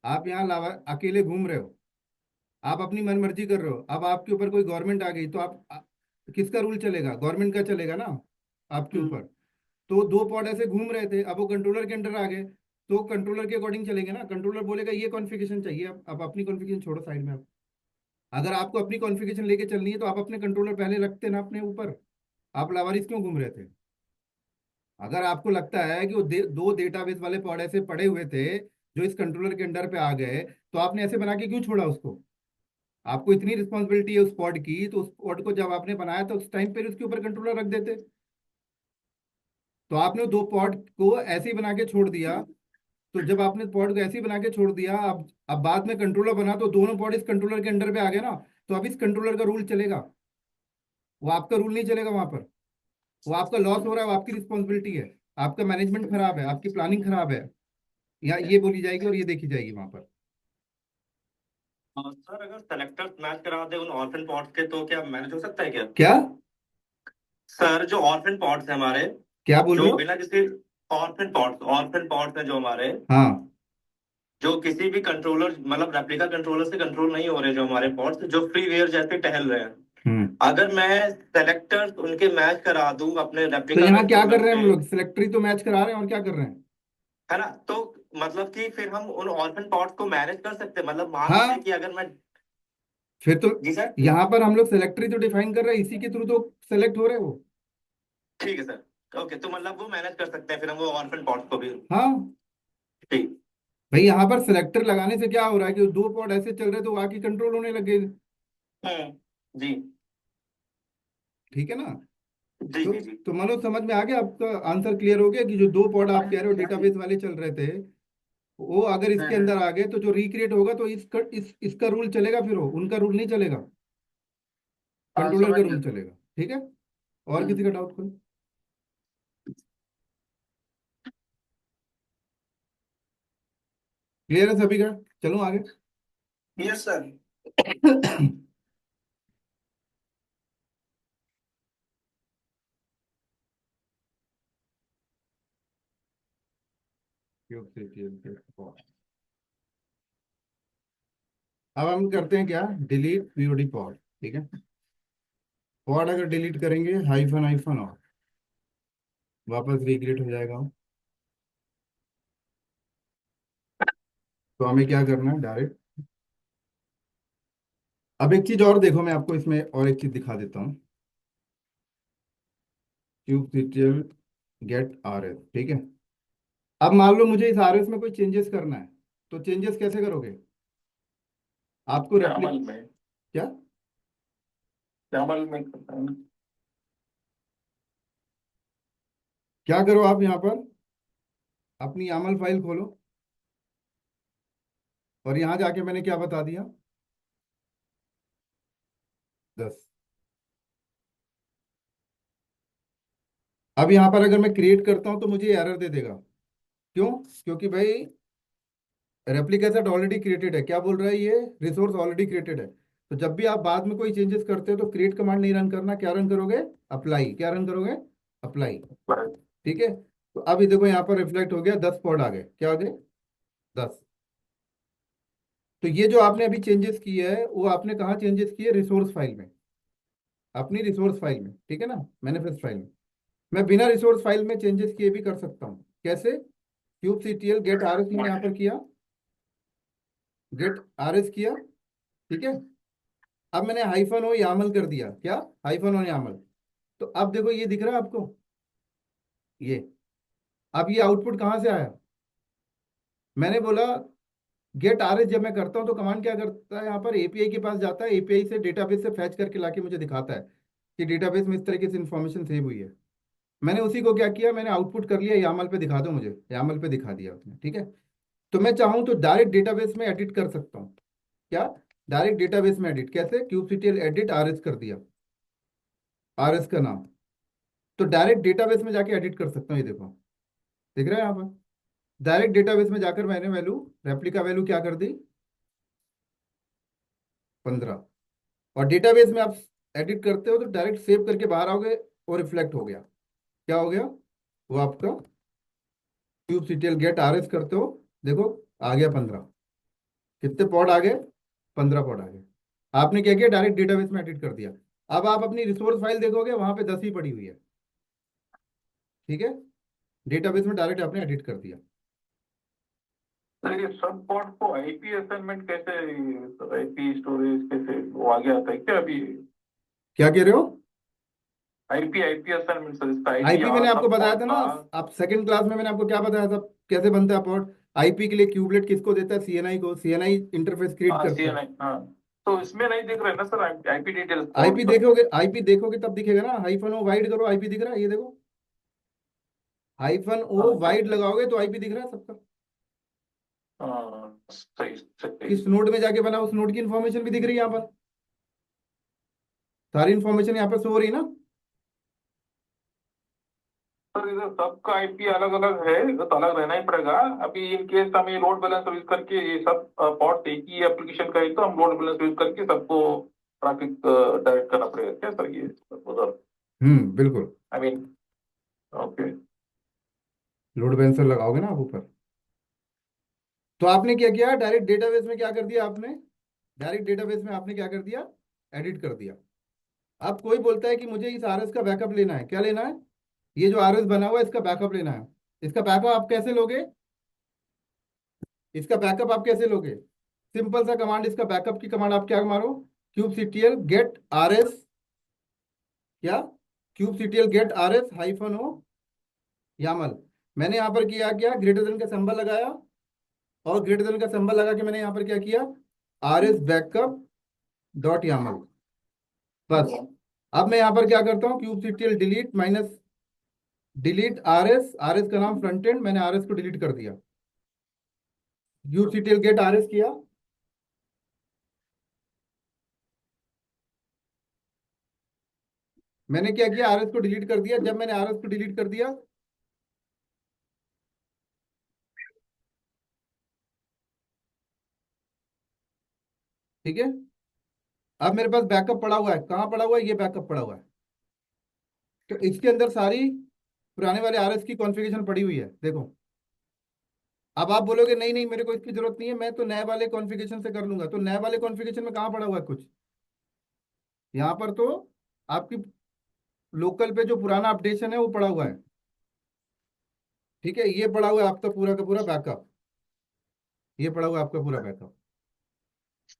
Speaker 1: आप यहाँ लावा अकेले घूम रहे हो, आप अपनी मन मर्जी कर रहे हो। अब आपके ऊपर कोई गवर्नमेंट आ गई तो किसका रूल चलेगा, गवर्नमेंट का चलेगा ना आपके
Speaker 3: हम्म।
Speaker 1: ऊपर। तो दो पॉड ऐसे घूम रहे थे, अब वो कंट्रोलर के अंडर आ गए, तो कंट्रोलर के अकॉर्डिंग चलेंगे ना। कंट्रोलर बोलेगा ये कॉन्फ़िगरेशन चाहिए, अब अपनी कॉन्फ़िगरेशन छोड़ो साइड में। आप अगर आपको अपनी कॉन्फ़िगरेशन लेके चलनी है तो आप अपने कंट्रोलर पहले रखते ना अपने ऊपर। आप लावारिस क्यों घूम रहे थे? अगर आपको लगता है कि वो दो डेटाबेस वाले पॉड ऐसे पड़े हुए थे जो इस कंट्रोलर के अंडर पे आ गए, तो आपने ऐसे बना के क्यों छोड़ा उसको? आपको इतनी रिस्पॉन्सिबिलिटी है उस पॉड की, तो उस पॉड को जब आपने बनाया तो उस टाइम पे उसके ऊपर कंट्रोलर रख देते। तो आपने वो दो पॉड को ऐसे ही बना के छोड़ दिया। तो जब आपने पॉड को ऐसे ही बना के छोड़ दिया, अब बाद में कंट्रोलर बना तो दोनों पॉड इस कंट्रोलर के अंडर पे आ गए ना। तो अब इस कंट्रोलर का रूल चलेगा, वो आपका रूल नहीं चलेगा वहां पर। वो आपका लॉस हो रहा है, वो आपकी रिस्पॉन्सिबिलिटी है। आपका मैनेजमेंट खराब है, आपकी प्लानिंग खराब है, या ये बोली जाएगी और ये देखी जाएगी वहां पर।
Speaker 5: सर अगर सेलेक्टर्स मैच करा दे उन ऑर्फन पॉट्स के तो क्या मैनेज हो सकता है क्या?
Speaker 1: क्या
Speaker 5: सर जो ऑर्फन पॉट्स है हमारे,
Speaker 1: क्या बोल रहे
Speaker 5: जो
Speaker 1: हो?
Speaker 5: बिना किसी ऑर्फन पॉट्स हैं जो हमारे,
Speaker 1: हाँ।
Speaker 5: जो किसी भी कंट्रोलर मतलब रेप्लिका कंट्रोलर से कंट्रोल नहीं हो रहे, जो हमारे पॉट्स जो फ्रीवेयर जैसे टहल रहे हैं,
Speaker 1: हम्म।
Speaker 5: अगर मैं सेलेक्टर्स उनके मैच करा दूं अपने
Speaker 1: तो
Speaker 5: रेप्लिका
Speaker 1: यहाँ क्या कर
Speaker 5: कंट्रोलर
Speaker 1: रहे हैं हम
Speaker 5: से,
Speaker 1: लोग, सिलेक्टरी तो मैच करा रहे हैं, और क्या कर रहे हैं?
Speaker 5: है ना, तो मतलब कि फिर हम उन ऑर्फन पॉट्स को मैनेज कर सकते हैं। मतलब मान लीजिए
Speaker 1: हाँ,
Speaker 5: कि अगर मैं,
Speaker 1: फिर तो
Speaker 5: जी सर,
Speaker 1: यहाँ पर हम लोग सिलेक्टरी तो डिफाइन कर रहे हैं, इसी के थ्रू तो सेलेक्ट हो रहे हैं वो।
Speaker 5: ठीक है सर, ओके, तो मतलब वो मैनेज कर सकते हैं फिर हम वो ऑर्फन पॉट्स को भी।
Speaker 1: हाँ
Speaker 5: ठीक।
Speaker 1: भाई, यहाँ पर सिलेक्टर लगाने से क्या हो रहा है कि दो पॉड ऐसे चल रहे तो आके कंट्रोल होने लगे,
Speaker 5: जी
Speaker 1: ठीक है ना।
Speaker 5: जी
Speaker 1: तो
Speaker 5: जी जी।
Speaker 1: तो मनोज, समझ में आ गया, आपका आंसर क्लियर हो गया कि जो दो पॉड आप कह रहे हो डेटाबेस वाले चल रहे थे, वो अगर इसके
Speaker 3: हम्म।
Speaker 1: अंदर आ गए तो जो रिक्रिएट होगा तो इसका रूल चलेगा, फिर वो उनका रूल नहीं चलेगा,
Speaker 3: हाँ,
Speaker 1: कंट्रोलर का
Speaker 3: समझ गया।
Speaker 1: रूल चलेगा, ठीक है। और किसी
Speaker 3: हम्म।
Speaker 1: का डाउट कोई? क्लियर है सभी का? चलो आगे।
Speaker 3: Yes sir.
Speaker 1: अब हम करते हैं क्या, डिलीट पीओडी पॉड, ठीक है। पॉड अगर डिलीट करेंगे, हाइफन हाइफन और वापस रिक्रिएट हो जाएगा वो। तो हमें क्या करना है, डायरेक्ट। अब एक चीज और देखो, मैं आपको इसमें और एक चीज दिखा देता हूँ। क्यूब गेट आर एस, ठीक है। अब मान लो मुझे इस आर एस में कोई चेंजेस करना है, तो चेंजेस कैसे करोगे? आपको रेप्लिक
Speaker 3: YAML में,
Speaker 1: क्या
Speaker 3: YAML में करता है ना।
Speaker 1: क्या करो आप यहाँ पर, अपनी यामल फाइल खोलो। और यहाँ जाके मैंने क्या बता दिया, 10। अब यहाँ पर अगर मैं क्रिएट करता हूँ तो मुझे एरर दे देगा। क्यों? क्योंकि भाई रेप्लिका सेट ऑलरेडी क्रिएटेड है। क्या बोल रहा है ये? रिसोर्स ऑलरेडी क्रिएटेड है। तो जब भी आप बाद में कोई चेंजेस करते हो तो क्रिएट कमांड नहीं रन करना, क्या रन करोगे? अप्लाई। क्या रन करोगे? अप्लाई। ठीक है। तो अब ये देखो यहाँ पर रिफ्लेक्ट हो गया, 10 पॉड आ गए। क्या आ गए? 10। तो ये जो आपने अभी चेंजेस किए है वो आपने कहाँ चेंजेस किए? रिसोर्स फाइल में, अपनी रिसोर्स फाइल में। ठीक है ना, मैनिफेस्ट फाइल में। मैं बिना रिसोर्स फाइल में चेंजेस किए भी कर सकता हूँ। कैसे? क्यूब सीटीएल गेट आरएस मैंने यहाँ पर किया, गेट आरएस किया। ठीक है। अब मैंने हाइफन ओ यामल कर दिया। क्या? हाइफन ओ यामल। तो अब देखो ये दिख रहा है आपको, ये। अब ये आउटपुट कहाँ से आया? मैंने बोला गेट आरएस जब मैं करता हूँ तो कमांड क्या करता है, यहाँ पर एपीआई के पास जाता है, एपीआई से डेटाबेस से फैच करके लाके मुझे दिखाता है कि डेटाबेस में इस तरीके से इंफॉर्मेशन सेव हुई है। मैंने उसी को क्या किया, मैंने आउटपुट कर लिया, यामल पे दिखा दो मुझे, यामल पे दिखा दिया उसने। ठीक है। तो मैं चाहूँ तो डायरेक्ट डेटाबेस में एडिट कर सकता हूँ। क्या? डायरेक्ट डेटाबेस में एडिट। कैसे? क्यूबसीटीएल एडिट आरएस कर दिया, आरएस का नाम। तो डायरेक्ट डेटाबेस में जाके एडिट कर सकता हूँ। ये देखो, दिख रहा है यहाँ पर? डायरेक्ट डेटाबेस में जाकर मैंने वैल्यू, रेप्लिका वैल्यू क्या कर दी? 15। और डेटाबेस में आप एडिट करते हो तो डायरेक्ट सेव करके बाहर आओगे और रिफ्लेक्ट हो गया। क्या हो गया? वो आपका क्यूबसीटीएल गेट आरएस करते हो, देखो आ गया 15। कितने पॉड आ गए? 15 पॉड आ गए। आपने क्या किया? डायरेक्ट डेटाबेस में एडिट कर दिया। अब आप अपनी रिसोर्स फाइल देखोगे, वहां पे 10 ही पड़ी हुई है। ठीक है। डेटाबेस में डायरेक्ट आपने एडिट कर दिया।
Speaker 6: सर ये सब पॉट को आईपी असाइनमेंट कैसे, आईपी स्टोरेज कैसे वो आगे आता है क्या अभी?
Speaker 1: क्या कह रहे हो?
Speaker 6: आईपी आईपी असाइनमेंट सर, इसका आईपी
Speaker 1: आईपी मैंने
Speaker 6: यहाँ
Speaker 1: आपको
Speaker 6: सब
Speaker 1: बताया
Speaker 6: पॉट
Speaker 1: था ना,
Speaker 6: कहाँ?
Speaker 1: आप सेकंड क्लास में मैंने आपको क्या बताया था, कैसे बनता है पॉड। आईपी के लिए क्यूबलेट किसको देता है? सीएनआई को। सीएनआई इंटरफेस क्रिएट
Speaker 6: हाँ
Speaker 1: करता है।
Speaker 6: सीएनआई, हाँ। तो इसमें नहीं दिख रहा है ना sir IP details
Speaker 1: IP
Speaker 6: pot का?
Speaker 1: देखोगे, आईपी देखोगे तब दिखेगा ना। हाइफन ओ वाइड करो, आईपी दिख रहा है, ये देखो। हाइफन ओ
Speaker 6: अच्छा
Speaker 1: वाइड
Speaker 6: अच्छा।
Speaker 1: लगाओगे तो आईपी दिख रहा है सबका।
Speaker 6: हाँ सही सही।
Speaker 1: किस नोड में जाके बना उस नोड की इन्फॉर्मेशन भी दिख रही है यहाँ पर। सारी इन्फॉर्मेशन यहाँ पर शो हो रही है ना।
Speaker 6: सर इधर सबका आईपी अलग अलग है, तो अलग रहना ही पड़ेगा। अभी इन केस हम ये लोड बैलेंस यूज करके ये सब पॉट एक ही एप्लीकेशन का है, तो हम लोड बैलेंस यूज करके सबको ट्रैफिक डायरेक्ट करना पड़ेगा क्या सर ये उधर?
Speaker 1: बिल्कुल।
Speaker 6: I mean, okay.
Speaker 1: Load balancer लगाओगे ना आप ऊपर। तो आपने क्या किया? डायरेक्ट डेटाबेस में क्या कर दिया आपने? डायरेक्ट डेटाबेस में आपने क्या कर दिया? एडिट कर दिया। अब कोई बोलता है कि मुझे इस आरएस का बैकअप लेना है। क्या लेना है? ये जो आरएस बना हुआ है इसका बैकअप लेना है। इसका बैकअप आप कैसे लोगे? इसका बैकअप आप कैसे लोगे? सिंपल सा कमांड, इसका बैकअप की कमांड आप क्या मारो? क्यूबसीटीएल गेट आरएस। क्या? क्यूबसीटीएल गेट आरएस हाइफन ओ यामल। मैंने यहाँ पर किया क्या? ग्रेटर देन का सिंबल लगाया, और ग्रेटर देन का सिंबल लगा के मैंने यहाँ पर क्या किया? RS backup dot yaml. बस। अब मैं यहाँ पर क्या करता हूँ? Kubectl delete minus delete RS. RS का नाम फ्रंट एंड, मैंने आरएस को डिलीट कर दिया। क्यूबसीटीएल गेट आरएस किया। मैंने क्या किया? आरएस को डिलीट कर दिया। जब मैंने आरएस को डिलीट कर दिया, ठीक है, अब मेरे पास बैकअप पड़ा हुआ है। कहाँ पड़ा हुआ है? ये बैकअप पड़ा हुआ है। तो इसके अंदर सारी पुराने वाले आरएस की कॉन्फ़िगरेशन पड़ी हुई है, देखो। अब आप बोलोगे नहीं नहीं मेरे को इसकी जरूरत नहीं है, मैं तो नए वाले कॉन्फ़िगरेशन से कर लूंगा। तो नए वाले कॉन्फ़िगरेशन में कहाँ पड़ा हुआ है कुछ? यहाँ पर तो आपकी लोकल पे जो पुराना अपडेशन है वो पड़ा हुआ है। ठीक है, ये पड़ा हुआ है आपका पूरा का पूरा बैकअप। ये पड़ा हुआ है आपका पूरा बैकअप।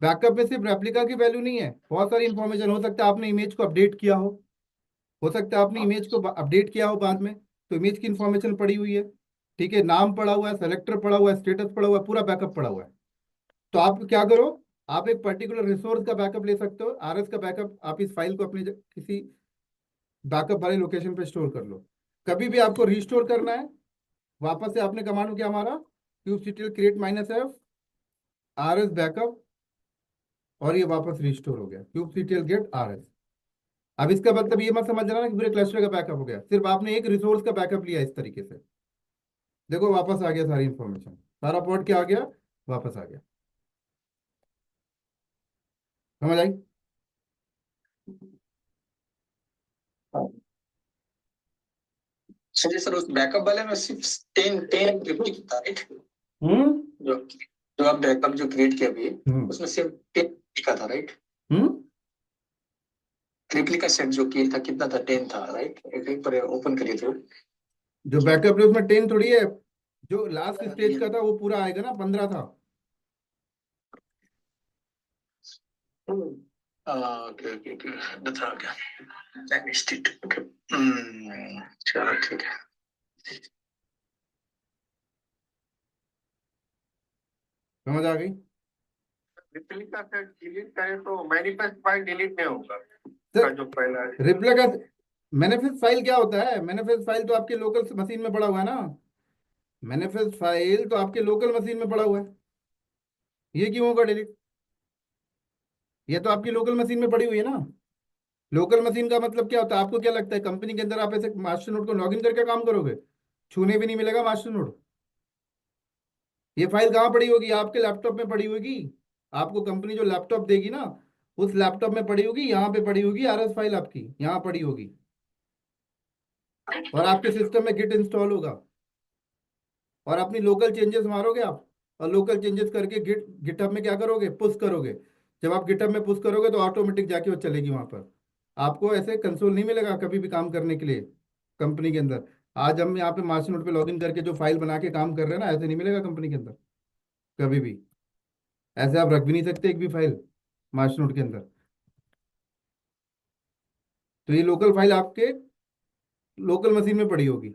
Speaker 1: बैकअप में सिर्फ रेप्लिका की वैल्यू नहीं है, बहुत सारी इंफॉर्मेशन। हो सकता है आपने इमेज को अपडेट किया हो सकता है आपने इमेज को अपडेट किया हो बाद में, तो इमेज की इंफॉर्मेशन पड़ी हुई है। ठीक है, नाम पड़ा हुआ है, सेलेक्टर पड़ा हुआ है, स्टेटस पड़ा हुआ है, पूरा बैकअप पड़ा हुआ है। तो आप क्या करो? आप एक पर्टिकुलर रिसोर्स का बैकअप ले सकते हो। आरएस का बैकअप आप इस फाइल को अपने किसी बैकअप वाले लोकेशन पे स्टोर कर लो। कभी भी आपको रिस्टोर करना है, वापस से आपने कमांड क्या मारा? Kubectl create minus F R S backup, और ये वापस रिस्टोर हो गया kubectl गेट आर एस। अब इसका मतलब ये मत समझना ना कि पूरे क्लस्टर का बैकअप हो गया, सिर्फ आपने एक रिसोर्स का बैकअप लिया इस तरीके से। देखो वापस आ गया सारी इंफॉर्मेशन, सारा पॉड क्या आ गया, वापस आ गया। समझ आई?
Speaker 7: संजय सर, उस बैकअप वाले में सिर्फ 10 रिपीट था, राइट?
Speaker 1: हम्म
Speaker 7: जो जो आप बैकअप जो क्रिएट किया अभी,
Speaker 1: हम्म
Speaker 7: उसमें सिर्फ 10 लिखा था, राइट?
Speaker 1: हम्म
Speaker 7: रिप्लिका सेट जो किया था कितना था? 10 था, राइट? एक पर ओपन करिए तो।
Speaker 1: जो बैकअप है उसमें 10 थोड़ी है, जो लास्ट स्टेज का था वो पूरा आएगा ना, 15 था।
Speaker 7: ओके ओके ओके, दूसरा आ गया। I missed it. Okay. चलो ठीक है।
Speaker 1: समझ आ गई?
Speaker 3: रिप्लिका सेट डिलीट करें तो मैनिफेस्ट फाइल डिलीट नहीं होगा
Speaker 1: सर
Speaker 3: का जो पहला है।
Speaker 1: रिप्लिका मैनिफेस्ट फाइल क्या होता है? मैनिफेस्ट फाइल तो आपके लोकल मशीन में पड़ा हुआ है ना। मैनिफेस्ट फाइल तो आपके लोकल मशीन में पड़ा हुआ है, ये क्यों होगा डिलीट? ये तो आपकी लोकल मशीन में पड़ी हुई है ना। लोकल मशीन का मतलब क्या होता है? आपको क्या लगता है कंपनी के अंदर आप ऐसे मास्टर नोड को लॉगिन करके काम करोगे? छूने भी नहीं मिलेगा मास्टर नोड। ये फाइल कहाँ पड़ी होगी? आपके लैपटॉप में पड़ी होगी। आपको कंपनी जो लैपटॉप देगी ना, उस लैपटॉप में पड़ी होगी, यहाँ पे पड़ी होगी आरएस फाइल आपकी, यहाँ पड़ी होगी। और आपके सिस्टम में गिट इंस्टॉल होगा, और अपनी लोकल चेंजेस मारोगे आप, और लोकल चेंजेस करके गिटहब में क्या करोगे, पुश करोगे। जब आप गिटहब में पुश करोगे तो ऑटोमेटिक जाके वो चलेगी वहां पर। आपको ऐसे कंसोल नहीं मिलेगा कभी भी काम करने के लिए कंपनी के अंदर। आज हम यहाँ पे मास्टर नोट पे लॉगिन करके जो फाइल बना के काम कर रहे हैं ना, ऐसे नहीं मिलेगा कंपनी के अंदर कभी भी। ऐसे आप रख भी नहीं सकते एक भी फाइल मास्टर नोट के अंदर। तो ये लोकल फाइल आपके लोकल मशीन में पड़ी होगी,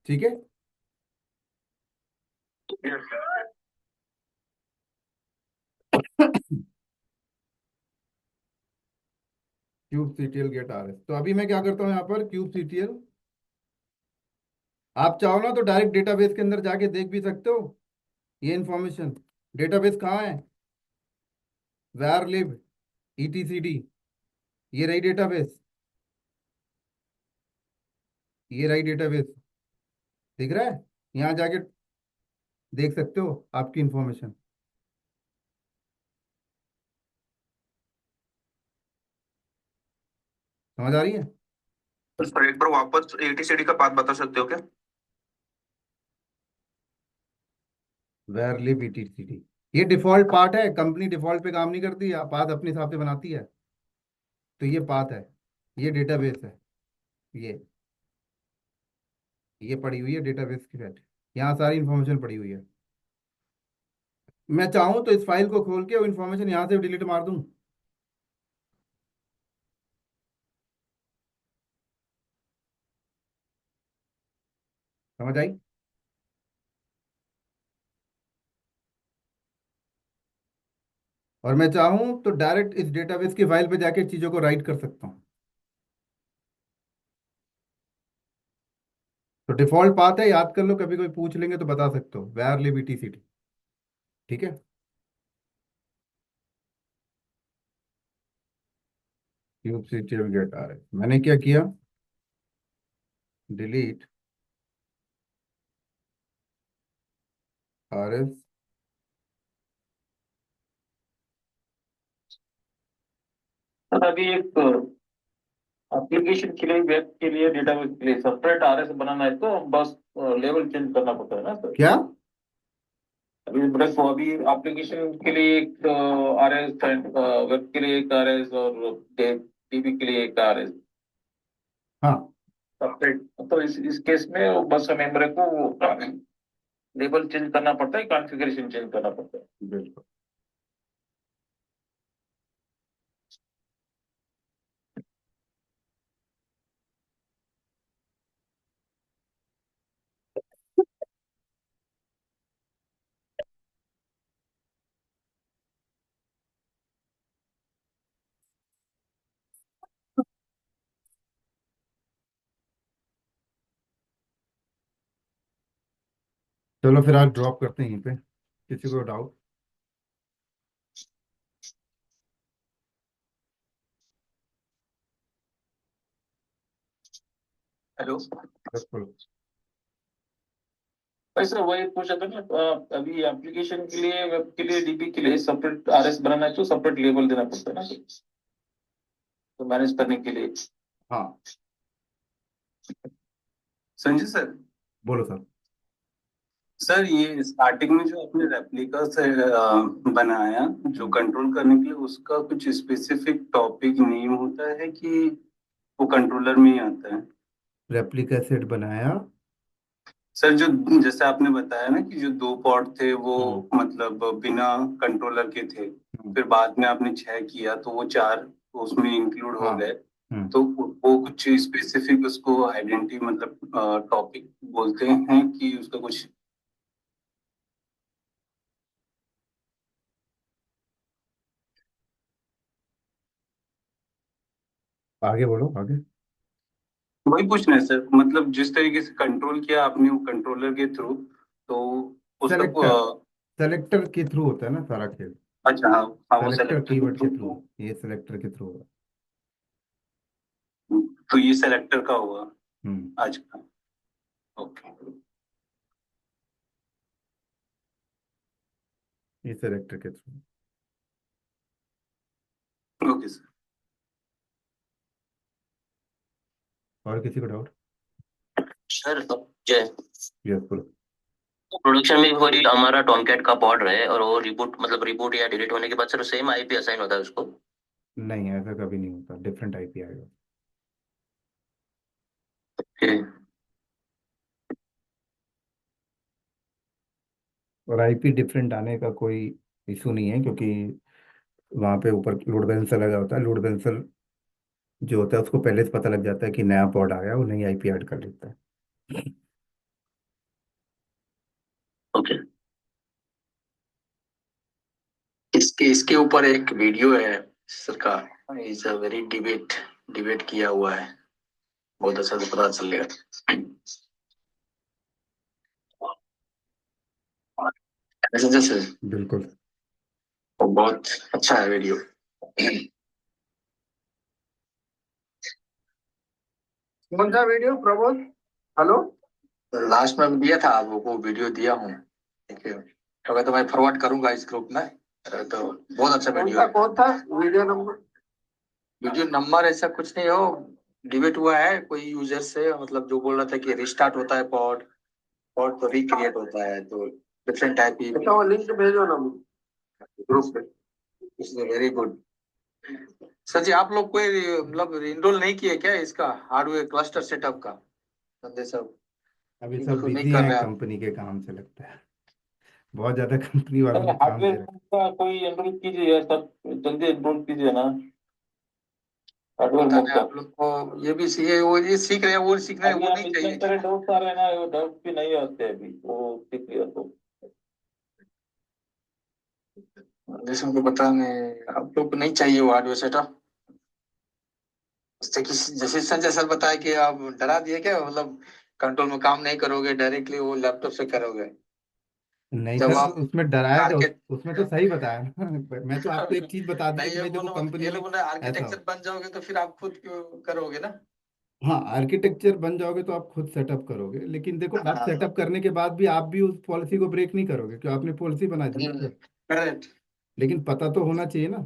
Speaker 1: ठीक है? Cube CTL get R S. तो अभी मैं क्या करता हूँ यहाँ पर क्यूब सीटीएल, आप चाहो ना तो डायरेक्ट डेटाबेस के अंदर जाके देख भी सकते हो ये इंफॉर्मेशन। डेटाबेस कहाँ है? वैर लिब ETCD, ये रही डेटाबेस, ये रही डेटाबेस, दिख रहा है? यहाँ जाके देख सकते हो आपकी इंफॉर्मेशन। समझ आ रही है?
Speaker 2: तो सर एक बार वापस एटीसीडी का पाथ बता सकते हो क्या?
Speaker 1: वैर लिब ETCD, ये डिफॉल्ट पार्ट है, कंपनी डिफॉल्ट पे काम नहीं करती है, पाथ अपने हिसाब से बनाती है। तो ये पाथ है, ये डेटाबेस है, ये ये पड़ी हुई है डेटाबेस की सेट, यहाँ सारी इंफॉर्मेशन पड़ी हुई है। मैं चाहूँ तो इस फाइल को खोल के वो इन्फॉर्मेशन यहाँ से डिलीट मार दूँ। समझ आई? और मैं चाहूँ तो डायरेक्ट इस डेटाबेस की फाइल पे जाके चीज़ों को राइट कर सकता हूँ। तो डिफॉल्ट पाथ है, याद कर लो, कभी कोई पूछ लेंगे तो बता सकते हो, वैर लिब ETCD, ठीक है? क्यूब सीटीएल गेट आ रहा है, मैंने क्या किया, डिलीट RS।
Speaker 6: सर अभी एक एप्लीकेशन के लिए, वेब के लिए, डेटाबेस के लिए सेपरेट आरएस बनाना है तो बस लेवल चेंज करना पड़ता है ना सर?
Speaker 1: क्या?
Speaker 6: अभी देखो, अभी एप्लीकेशन के लिए एक आरएस, वेब के लिए एक आरएस, और टीवी के लिए एक आरएस
Speaker 1: हाँ
Speaker 6: सेपरेट। तो इस केस में वो बस हमें मेरे को लेबल चेंज करना पड़ता है, कॉन्फ़िगरेशन चेंज करना पड़ता है।
Speaker 1: बिल्कुल। चलो फिर आज ड्रॉप करते हैं यहीं पे, किसी को डाउट?
Speaker 7: हेलो।
Speaker 1: बिल्कुल।
Speaker 6: वैसे वही पूछा था ना, अभी एप्लीकेशन के लिए, वेब के लिए, डीबी के लिए सेपरेट आरएस बनाना है तो सेपरेट लेबल देना पड़ता है ना, तो मैनेज करने के लिए।
Speaker 1: हाँ
Speaker 8: संजय सर,
Speaker 1: बोलो सर।
Speaker 8: सर ये स्टार्टिंग में जो आपने रेप्लिका से बनाया, जो कंट्रोल करने के लिए, उसका कुछ स्पेसिफिक टॉपिक नेम होता है कि वो कंट्रोलर में ही आता है?
Speaker 1: रेप्लिका सेट बनाया।
Speaker 8: सर जो जैसे आपने बताया ना कि जो 2 पॉड थे वो मतलब बिना कंट्रोलर के थे, फिर बाद में आपने 6 किया तो वो 4 उसमें इंक्लूड हो
Speaker 1: हाँ।
Speaker 8: गए, तो वो कुछ स्पेसिफिक उसको आइडेंटिटी मतलब टॉपिक बोलते हैं कि उसका कुछ?
Speaker 1: आगे बोलो आगे।
Speaker 8: वही पूछना है सर, मतलब जिस तरीके से कंट्रोल किया आपने वो कंट्रोलर के थ्रू, तो उसका
Speaker 1: सेलेक्टर, सेलेक्टर के थ्रू होता है ना सारा खेल।
Speaker 8: अच्छा, हाँ हाँ, वो
Speaker 1: सेलेक्टर
Speaker 8: सेलेक्टर के
Speaker 1: कीवर्ड के थ्रू,
Speaker 8: थ्रू,
Speaker 1: ये सेलेक्टर के थ्रू होगा।
Speaker 8: तो ये सेलेक्टर का हुआ
Speaker 1: हम्म।
Speaker 8: आज का। ओके।
Speaker 1: ये सेलेक्टर के थ्रू।
Speaker 8: Okay sir.
Speaker 1: और किसी को डाउट?
Speaker 9: सर जय,
Speaker 1: यस बोलो।
Speaker 9: प्रोडक्शन में वही हमारा टॉमकैट का पॉड रहे और वो रिबूट मतलब रिबूट या डिलीट होने के बाद सर सेम आईपी असाइन होता है उसको?
Speaker 1: नहीं ऐसा कभी नहीं होता, डिफरेंट आईपी आएगा। और आईपी डिफरेंट आने का कोई इशू नहीं है, क्योंकि वहाँ पे ऊपर लोड बैलेंसर लगा होता है। लोड बैलेंसर जो होता है उसको पहले से पता लग जाता है कि नया पॉड आ गया, वो नई आईपी ऐड कर लेता है।
Speaker 9: ओके।
Speaker 7: इसके इसके ऊपर एक वीडियो है सर का, is a very debate debate किया हुआ है, बहुत अच्छा से पता चलेगा। संजय सर,
Speaker 1: बिल्कुल।
Speaker 7: वो बहुत अच्छा है वीडियो।
Speaker 3: कौन सा वीडियो प्रबोध? हेलो।
Speaker 7: लास्ट में दिया था आपको वीडियो दिया हूँ, ठीक है, अगर तो मैं फॉरवर्ड करूंगा इस ग्रुप में, तो बहुत अच्छा वीडियो है।
Speaker 3: कौन था वीडियो नंबर?
Speaker 7: वीडियो नंबर ऐसा कुछ नहीं हो, डिबेट हुआ है कोई यूजर से, मतलब जो बोल रहा था कि रिस्टार्ट होता है पॉड, पॉड तो रिक्रिएट होता है, तो डिफरेंट टाइप की।
Speaker 3: अच्छा वो लिंक भेजो ना
Speaker 7: ग्रुप पे। इसलिए वेरी गुड। सर जी, आप लोग कोई मतलब इनरोल नहीं किए क्या इसका हार्डवेयर क्लस्टर सेटअप का? संजय साहब
Speaker 1: अभी सब
Speaker 7: बिल्कुल नहीं
Speaker 1: बिजी
Speaker 7: कर
Speaker 1: हैं
Speaker 7: रहे आप।
Speaker 1: कंपनी के काम से, लगता है बहुत ज्यादा कंपनी वालों को काम दे
Speaker 6: हार्डवेयर
Speaker 1: रहे
Speaker 6: का कोई एनरोल कीजिए सब, जल्दी एनरोल कीजिए ना हार्डवेयर
Speaker 7: पता
Speaker 6: मोड
Speaker 7: नहीं
Speaker 6: का।
Speaker 7: आप लोग को ये भी वो ये सीख रहे हैं, वो सीख रहे हैं,
Speaker 6: अभी
Speaker 7: वो
Speaker 6: आप
Speaker 7: नहीं
Speaker 6: इतने
Speaker 7: चाहिए
Speaker 6: सारे
Speaker 7: क्या?
Speaker 6: डाउट्स आ रहे हैं ना, वो डाउट भी नहीं आते अभी, वो सीख लिया तो।
Speaker 7: जैसे उनको पता नहीं, आप लोग को नहीं चाहिए वो हार्डवेयर सेटअप। जैसे संजय सर बताया कि आप डरा दिए क्या, मतलब कंट्रोल में काम नहीं करोगे, डायरेक्टली वो लैपटॉप से करोगे।
Speaker 1: नहीं
Speaker 7: जब
Speaker 1: सर,
Speaker 7: आप
Speaker 1: उसमें डराया था,
Speaker 7: आर्किट
Speaker 1: उसमें तो सही बताया ना। मैं तो आपको एक चीज बता दी
Speaker 7: नहीं,
Speaker 1: कि भाई देखो कंपनी
Speaker 7: ये
Speaker 1: में
Speaker 7: लोग बोले
Speaker 1: ऐसा
Speaker 7: आर्किटेक्चर
Speaker 1: हो।
Speaker 7: बन जाओगे तो फिर आप खुद क्यों करोगे ना।
Speaker 1: हाँ आर्किटेक्चर बन जाओगे तो आप खुद सेटअप करोगे, लेकिन देखो आप
Speaker 7: हाँ।
Speaker 1: सेटअप करने के बाद भी आप भी उस पॉलिसी को ब्रेक नहीं करोगे, क्योंकि आपने पॉलिसी बना दी ना सर।
Speaker 7: करेक्ट।
Speaker 1: लेकिन पता तो होना चाहिए ना।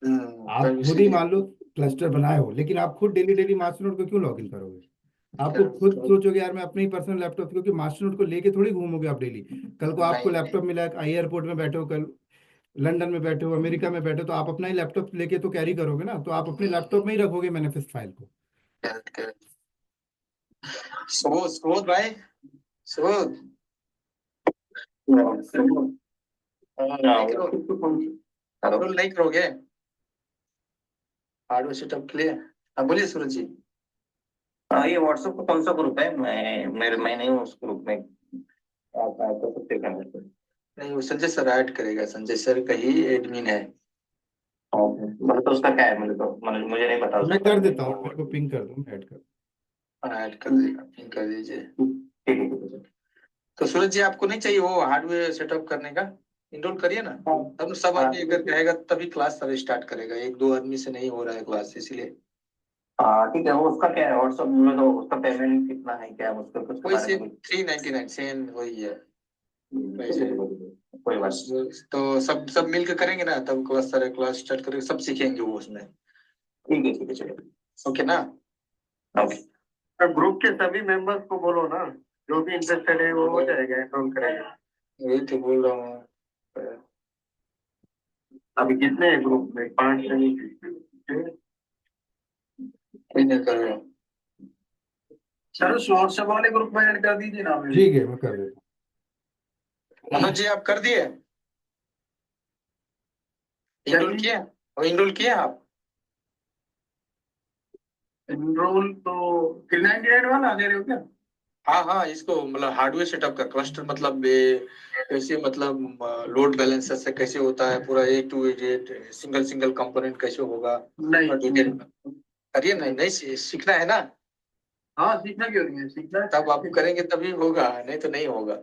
Speaker 7: तो
Speaker 1: आप खुद ही
Speaker 7: इसीलिए
Speaker 1: मान लो क्लस्टर बनाए हो, लेकिन आप खुद डेली डेली मास्टर नोड को क्यों लॉग इन करोगे? आप तो खुद
Speaker 7: नहीं
Speaker 1: सोचोगे यार मैं अपने ही पर्सनल लैपटॉप, क्योंकि मास्टर नोड को लेके थोड़ी घूमोगे आप डेली। कल को आपको
Speaker 7: नहीं,
Speaker 1: लैपटॉप मिला है, एयरपोर्ट में बैठे हो, कल लंदन में बैठे हो, अमेरिका में बैठे हो, तो आप अपना ही लैपटॉप लेके तो कैरी करोगे ना, तो आप अपने लैपटॉप में ही रखोगे मैनिफेस्ट फाइल को।
Speaker 7: करेक्ट। सुबोध, सुबोध भाई, सुबोध, नहीं करोगे, कंट्रोल नहीं करोगे हार्डवेयर सेटअप के लिए? हाँ बोलिए सूरज जी।
Speaker 9: ये व्हाट्सएप का कौन सा ग्रुप है? मैं नहीं हूँ उस ग्रुप में, आप कर सकते हैं।
Speaker 7: नहीं, वो संजय सर ऐड करेगा, संजय सर का ही एडमिन है।
Speaker 9: मतलब तो उसका क्या है, मतलब मुझे नहीं पता
Speaker 1: मैं
Speaker 9: उसके
Speaker 1: कर
Speaker 9: बारे में
Speaker 1: देता हूँ, मेरे को
Speaker 9: तो।
Speaker 1: पिंग कर दो, मैं ऐड कर।
Speaker 7: ऐड कर देगा, पिन कर दीजिए।
Speaker 9: ठीक है ठीक है।
Speaker 7: तो सूरज जी आपको नहीं चाहिए वो हार्डवेयर सेटअप करने का? इनरोल करिए ना, तब सब
Speaker 4: हाँ
Speaker 7: आदमी अगर कहेगा तभी क्लास सब स्टार्ट करेगा, एक दो आदमी से नहीं हो रहा है क्लास इसलिए।
Speaker 9: हाँ ठीक है, वो उसका क्या है व्हाट्सएप में, तो उसका पेमेंट कितना है, क्या है उसका कुछ
Speaker 7: वही
Speaker 9: बारे में
Speaker 7: सेम 399 सेम वही है
Speaker 9: ठीक है,
Speaker 7: वैसे।
Speaker 9: कोई बात नहीं।
Speaker 7: तो सब सब मिल के करेंगे ना, तब क्लास सारे क्लास स्टार्ट करेंगे, सब सीखेंगे वो उसमें।
Speaker 9: ठीक है चलिए।
Speaker 7: ओके ना?
Speaker 9: ओके।
Speaker 3: ग्रुप के सभी मेंबर्स को बोलो ना, जो भी इंटरेस्टेड है वो हो जाएगा, एनरोल करेगा।
Speaker 7: वही तो बोल रहा हूँ।
Speaker 3: अभी कितने हैं ग्रुप में? 5 जने।
Speaker 7: कोई नहीं कर रहा।
Speaker 3: सर उस व्हाट्सएप वाले ग्रुप में ऐड कर दीजिए ना मेरे।
Speaker 1: ठीक है, मैं कर देता
Speaker 7: मनोज जी आप कर दिए? इनरोल किया? और इनरोल किया आप?
Speaker 3: एनरोल तो 399 वाला दे रहे हो क्या?
Speaker 7: हाँ हाँ, इसको मतलब हार्डवेयर सेटअप का क्लस्टर, मतलब ये कैसे, मतलब लोड बैलेंसर से कैसे होता है पूरा A to Z, single single component कैसे होगा
Speaker 3: नहीं।
Speaker 7: पूरा डिटेल में। करिए ना, नहीं सीखना है ना?
Speaker 3: हाँ सीखना क्यों नहीं है, सीखना है।
Speaker 7: तब आप करेंगे तभी होगा, नहीं तो नहीं होगा।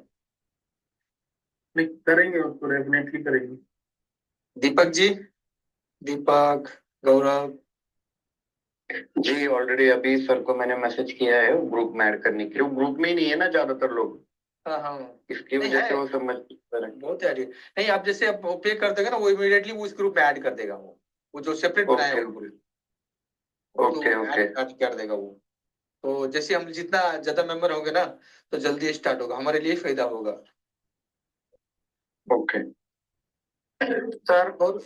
Speaker 3: नहीं, करेंगे उसको, डेफिनेटली करेंगे।
Speaker 7: दीपक जी, दीपक, गौरव।
Speaker 10: जी ऑलरेडी अभी सर को मैंने मैसेज किया है ग्रुप में ऐड करने के लिए। वो ग्रुप में ही नहीं है ना ज्यादातर लोग,
Speaker 7: हाँ हाँ,
Speaker 10: इसकी
Speaker 7: नहीं
Speaker 10: वजह से
Speaker 7: है,
Speaker 10: वो सब मैसेज कर रहे हैं।
Speaker 7: बहुत है। नहीं, आप जैसे आप पे कर देगा ना, वो इमीडिएटली वो इस ग्रुप में ऐड कर देगा, वो जो सेपरेट बनाया है
Speaker 10: ओके
Speaker 7: वो ग्रुप, वो तो
Speaker 10: ओके ओके
Speaker 7: ऐड कर देगा वो। तो जैसे हम जितना ज्यादा मेंबर होंगे ना, तो जल्दी स्टार्ट होगा, हमारे लिए फायदा होगा।
Speaker 10: ओके।
Speaker 3: सर
Speaker 7: और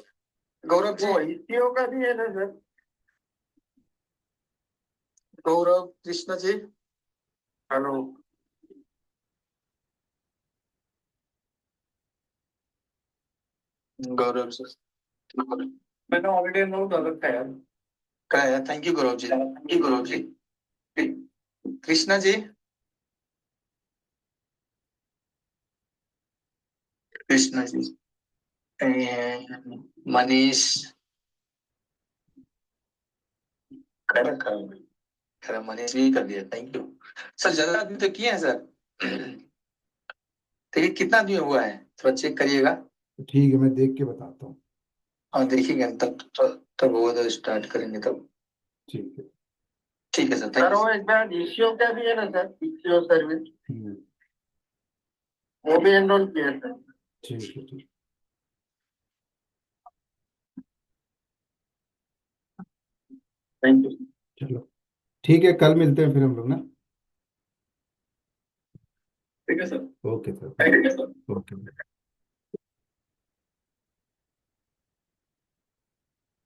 Speaker 7: गौरव जी,
Speaker 3: वो ईसीओ का भी है ना सर?
Speaker 7: गौरव कृष्णा जी,
Speaker 3: हेलो।
Speaker 7: गौरव जी
Speaker 3: मैंने ऑलरेडी एनरोल कर रखा है यार।
Speaker 7: कराया, thank you Gaurav ji, thank you Gaurav ji. Krishna ji, Krishna ji, Manish, कर रखा है, मनीष भी कर दिया, थैंक यू सर। ज्यादा आदमी तो किए हैं सर। देखिए कितना आदमी हुआ है, थोड़ा चेक करिएगा।
Speaker 1: हूँ। ठीक है, मैं देख के बताता हूँ।
Speaker 7: और देखिएगा तब होगा तो स्टार्ट करेंगे तब।
Speaker 1: ठीक है।
Speaker 7: ठीक है सर,
Speaker 3: सर
Speaker 7: थैंक
Speaker 3: वो एक बार ईसीओ का भी है ना सर, ईसीओ सर्विस,
Speaker 1: हम्म,
Speaker 3: वो भी एनरोल किया है सर।
Speaker 1: ठीक है, ठीक।
Speaker 3: Thank you.
Speaker 1: चलो ठीक है, कल मिलते हैं फिर हम लोग ना।
Speaker 3: ठीक है सर।
Speaker 1: ओके सर,
Speaker 3: ठीक है सर।
Speaker 1: ओके।